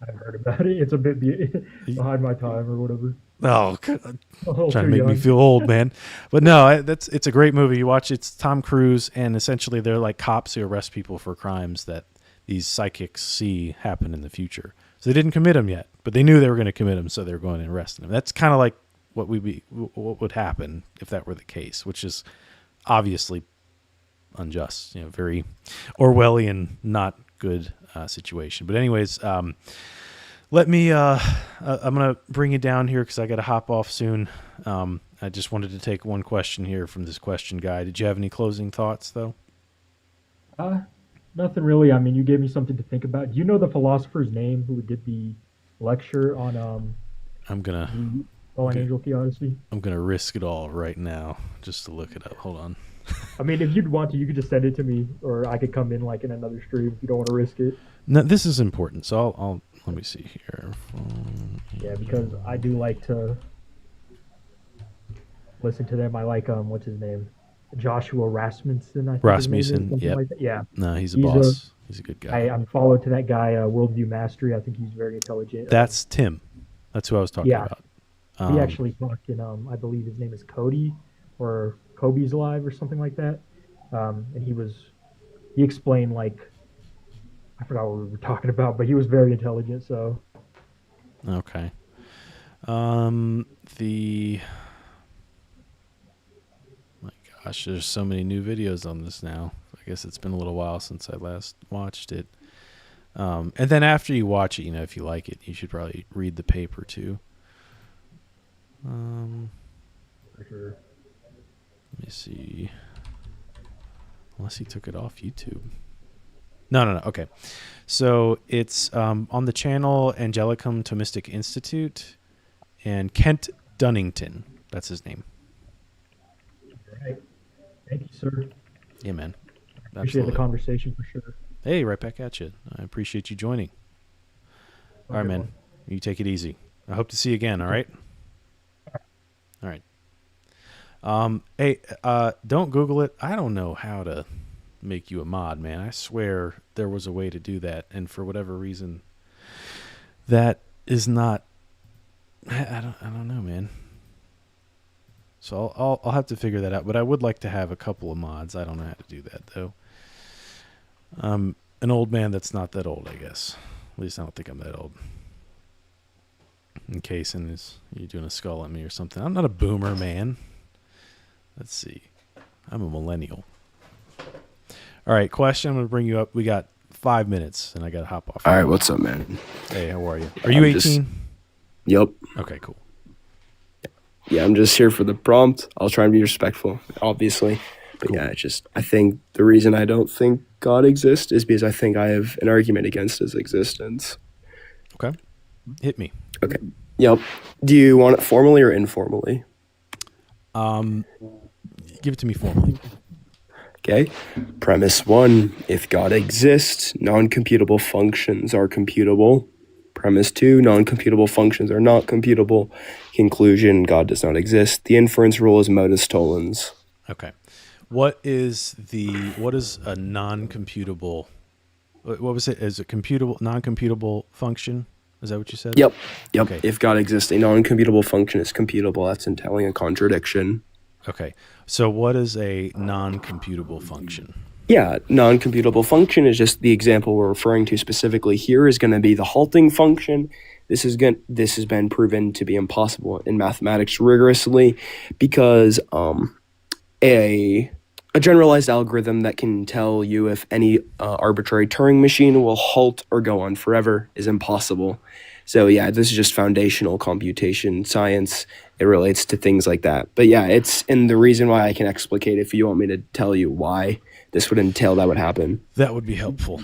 I've heard about it. It's a bit behind my time or whatever. Oh, God. Oh, Trying to too make me young. feel old, man. But no, it's a great movie. You watch it's Tom Cruise, and essentially they're like cops who arrest people for crimes that these psychics see happen in the future. So they didn't commit them yet, but they knew they were going to commit them, so they were going to arrest them. That's kind of like what would happen if that were the case, which is obviously unjust. Very Orwellian, not good situation. But anyways, let me. I'm gonna bring you down here because I got to hop off soon. I just wanted to take one question here from this question guy. Did you have any closing thoughts, though? Nothing really. I mean, you gave me something to think about. Do you know the philosopher's name who did the lecture on I'm gonna. the fallen angel theodicy? I'm gonna risk it all right now just to look it up. Hold on. I mean, if you'd want to, you could just send it to me, or I could come in like in another stream if you don't want to risk it. No, this is important, so I'll let me see here. Yeah, because I do like to listen to them. I like what's his name? Joshua Rasmussen. I think his name is, Rasmussen, something yep. like that. Yeah. No, he's a He's boss. He's a good guy. I'm followed to that guy, Worldview Mastery. I think he's very intelligent. That's Tim. That's who I was talking Yeah. about. He actually talked in, I believe his name is Cody or Kobe's Live or something like that. And he explained like, I forgot what we were talking about, but he was very intelligent. So Okay. My gosh, there's so many new videos on this now. I guess it's been a little while since I last watched it. And then after you watch it, if you like it, you should probably read the paper too. for sure. Let me see. Unless he took it off YouTube. No. Okay. So it's on the channel Angelicum Thomistic Institute, and Kent Dunnington. That's his name. All right. Thank you, sir. Yeah, man. Appreciate the Absolutely. conversation for sure. Hey, right back at you. I appreciate you joining. All right, man. You take it easy. I hope to see you again, all right? All right. Hey, don't Google it. I don't know how to make you a mod, man. I swear there was a way to do that, and for whatever reason, that is not. I don't know, man. So I'll have to figure that out. But I would like to have a couple of mods. I don't know how to do that though. An old man that's not that old, I guess. At least I don't think I'm that old. In case you're doing a skull at me or something. I'm not a boomer, man. Let's see. I'm a millennial. All right, question. I'm going to bring you up. We got 5 minutes, and I got to hop off. All right, what's up, man? Hey, how are you? Are you 18? Yep. Okay, cool. Yeah, I'm just here for the prompt. I'll try and be respectful, obviously. But Cool. yeah, I think the reason I don't think God exists is because I think I have an argument against his existence. Okay. Hit me. Okay. Yep. Do you want it formally or informally? Give it to me formally. Okay. Premise 1, if God exists, non-computable functions are computable. Premise 2, non-computable functions are not computable. Conclusion, God does not exist. The inference rule is modus tollens. Okay. What is a non-computable? What was it? Is a computable, non-computable function? Is that what you said? Yep. Okay. If God exists, a non-computable function is computable. That's entailing a contradiction. Okay. So what is a non-computable function? Yeah, non-computable function is just the example we're referring to specifically here is going to be the halting function. This has been proven to be impossible in mathematics rigorously because a generalized algorithm that can tell you if any arbitrary Turing machine will halt or go on forever is impossible. So yeah, this is just foundational computation science. It relates to things like that. But yeah, and the reason why I can explicate if you want me to tell you why this would entail that would happen. That would be helpful.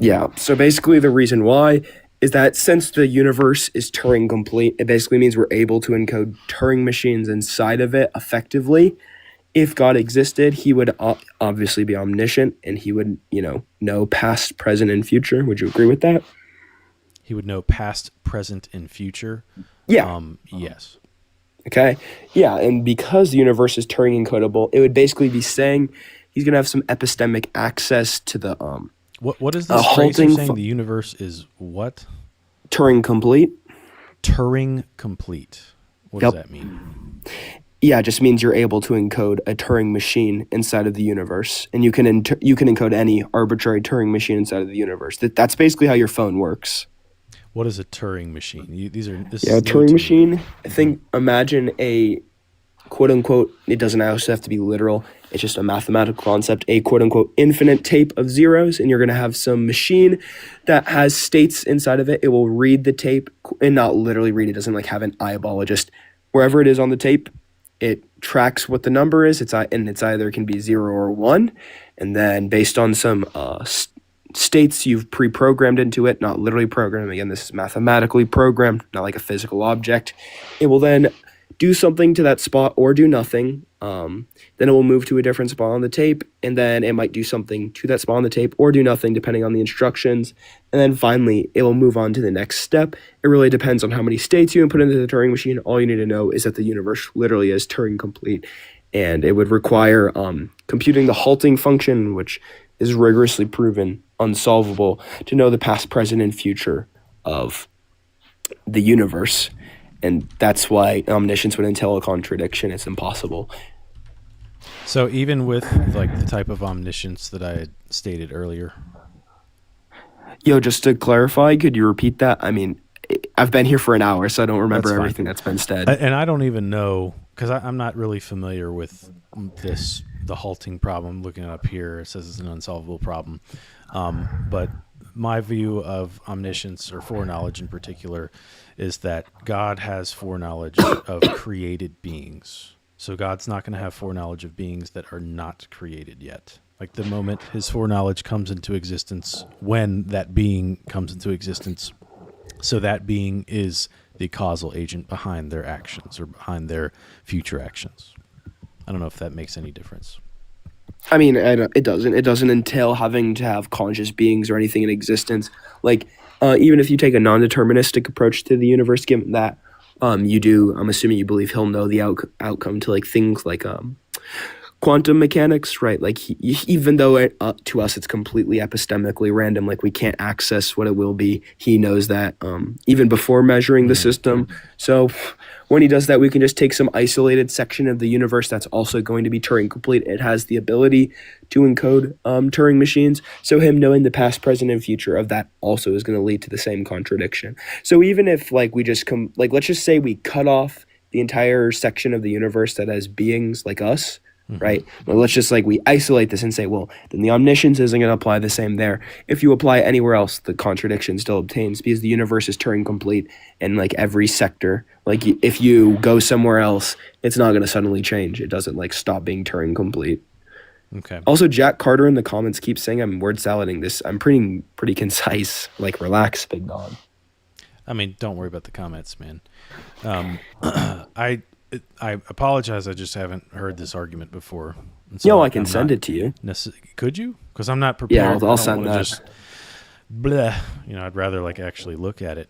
Yeah. So basically, the reason why is that since the universe is Turing complete, it basically means we're able to encode Turing machines inside of it effectively. If God existed, he would obviously be omniscient, and he would, know past, present, and future. Would you agree with that? He would know past, present, and future. Yeah. Yes. Okay. Yeah. And because the universe is Turing encodable, it would basically be saying he's going to have some epistemic access to the What is this phrase you're saying? The universe is what? Turing complete. Turing complete. What does that mean? Yeah, it just means you're able to encode a Turing machine inside of the universe, and you can encode any arbitrary Turing machine inside of the universe. That's basically how your phone works. What is a Turing machine? A Turing machine. Imagine a quote unquote. It doesn't also have to be literal. It's just a mathematical concept. A quote unquote infinite tape of zeros, and you're going to have some machine that has states inside of it. It will read the tape and not literally read. It doesn't have an eyeball. It just wherever it is on the tape, it tracks what the number is. It's either can be 0 or 1, and then based on some states you've pre-programmed into it, not literally programmed. Again, this is mathematically programmed, not like a physical object. It will then do something to that spot or do nothing. Then it will move to a different spot on the tape, and then it might do something to that spot on the tape or do nothing depending on the instructions. And then finally, it will move on to the next step. It really depends on how many states you input into the Turing machine. All you need to know is that the universe literally is Turing complete, and it would require computing the halting function, which is rigorously proven unsolvable, to know the past, present, and future of the universe. And that's why omniscience would entail a contradiction. It's impossible. So even with the type of omniscience that I had stated earlier. Just to clarify, could you repeat that? I mean, I've been here for an hour, so I don't remember everything that's been said. And I don't even know, because I'm not really familiar with the halting problem. Looking it up here, it says it's an unsolvable problem. But my view of omniscience, or foreknowledge in particular, is that God has foreknowledge of created beings. So God's not going to have foreknowledge of beings that are not created yet. Like the moment his foreknowledge comes into existence, when that being comes into existence, so that being is the causal agent behind their actions or behind their future actions. I don't know if that makes any difference. I mean, it doesn't. It doesn't entail having to have conscious beings or anything in existence. Even if you take a non-deterministic approach to the universe, given that you do, I'm assuming you believe he'll know the outcome to things like quantum mechanics, right? Even though to us it's completely epistemically random, we can't access what it will be, he knows that even before measuring the system. So when he does that, we can just take some isolated section of the universe that's also going to be Turing complete. It has the ability to encode Turing machines. So him knowing the past, present, and future of that also is going to lead to the same contradiction. So even if we just let's just say we cut off the entire section of the universe that has beings like us, right? Well, let's just we isolate this and say, well, then the omniscience isn't going to apply the same there. If you apply anywhere else, the contradiction still obtains because the universe is Turing complete, and every sector, if you go somewhere else, it's not going to suddenly change. It doesn't stop being Turing complete. Okay. Also, Jack Carter in the comments keeps saying I'm word salading this. I'm pretty concise. Relax, big dog. I mean, don't worry about the comments, man. I apologize. I just haven't heard this argument before. So I can send it to you. Could you? Because I'm not prepared. Yeah, I'll send that. Just bleh. I'd rather actually look at it.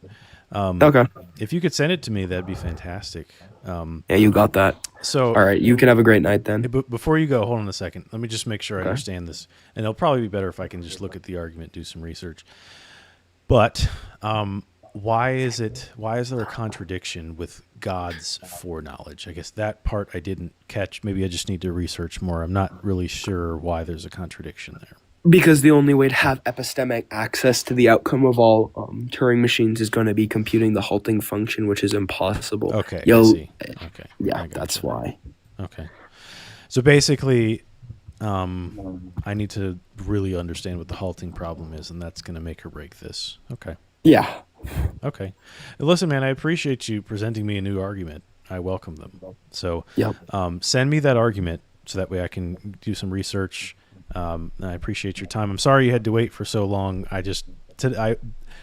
Okay. If you could send it to me, that'd be fantastic. Yeah, you got that. So, all right, you can have a great night then. Before you go, hold on a second. Let me just make sure I understand this. And it'll probably be better if I can just look at the argument, do some research. But why is there a contradiction with God's foreknowledge? I guess that part I didn't catch. Maybe I just need to research more. I'm not really sure why there's a contradiction there. Because the only way to have epistemic access to the outcome of all Turing machines is going to be computing the halting function, which is impossible. Okay, I see. Okay. Yeah, that's why. Okay. So basically, I need to really understand what the halting problem is, and that's going to make or break this. Okay. Yeah. Okay. Listen, man, I appreciate you presenting me a new argument. I welcome them. So yep. Send me that argument so that way I can do some research. I appreciate your time. I'm sorry you had to wait for so long. I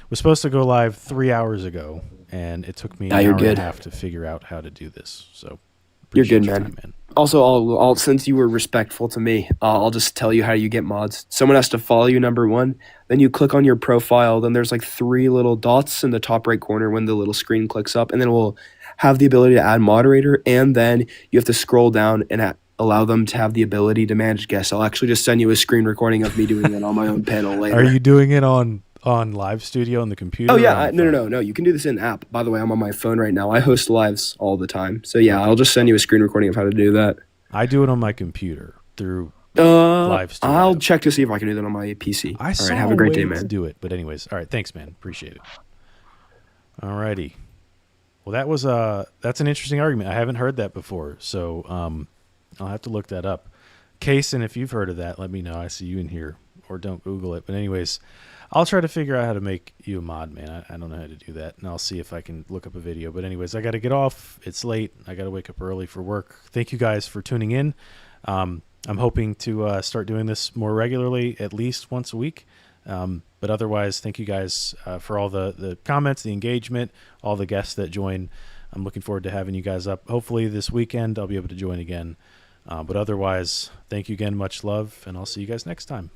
was supposed to go live 3 hours ago, and it took me Nah, an you're hour good. and a half to figure out how to do this. So You're appreciate good, your man. time, man. Also, I'll since you were respectful to me, I'll just tell you how you get mods. Someone has to follow you, number one. Then you click on your profile. Then there's like 3 little dots in the top right corner when the little screen clicks up, and then it will have the ability to add moderator. And then you have to scroll down and allow them to have the ability to manage guests. I'll actually just send you a screen recording of me doing it on my own panel later. Are you doing it on Live Studio on the computer? Oh or yeah, on the phone? no. You can do this in app. By the way, I'm on my phone right now. I host lives all the time. So yeah, I'll just send you a screen recording of how to do that. I do it on my computer through Live Studio. I'll check to see if I can do that on my PC. I saw all right, have a great day, way to man. do it, but anyways, all right, thanks, man. Appreciate it. All righty. Well, that's an interesting argument. I haven't heard that before, so I'll have to look that up. Kaysen, if you've heard of that, let me know. I see you in here, or don't Google it. But anyways, I'll try to figure out how to make you a mod, man. I don't know how to do that, and I'll see if I can look up a video. But anyways, I got to get off. It's late. I got to wake up early for work. Thank you guys for tuning in. I'm hoping to start doing this more regularly, at least once a week. But otherwise, thank you guys for all the comments, the engagement, all the guests that join. I'm looking forward to having you guys up. Hopefully this weekend I'll be able to join again. But otherwise, thank you again. Much love, and I'll see you guys next time.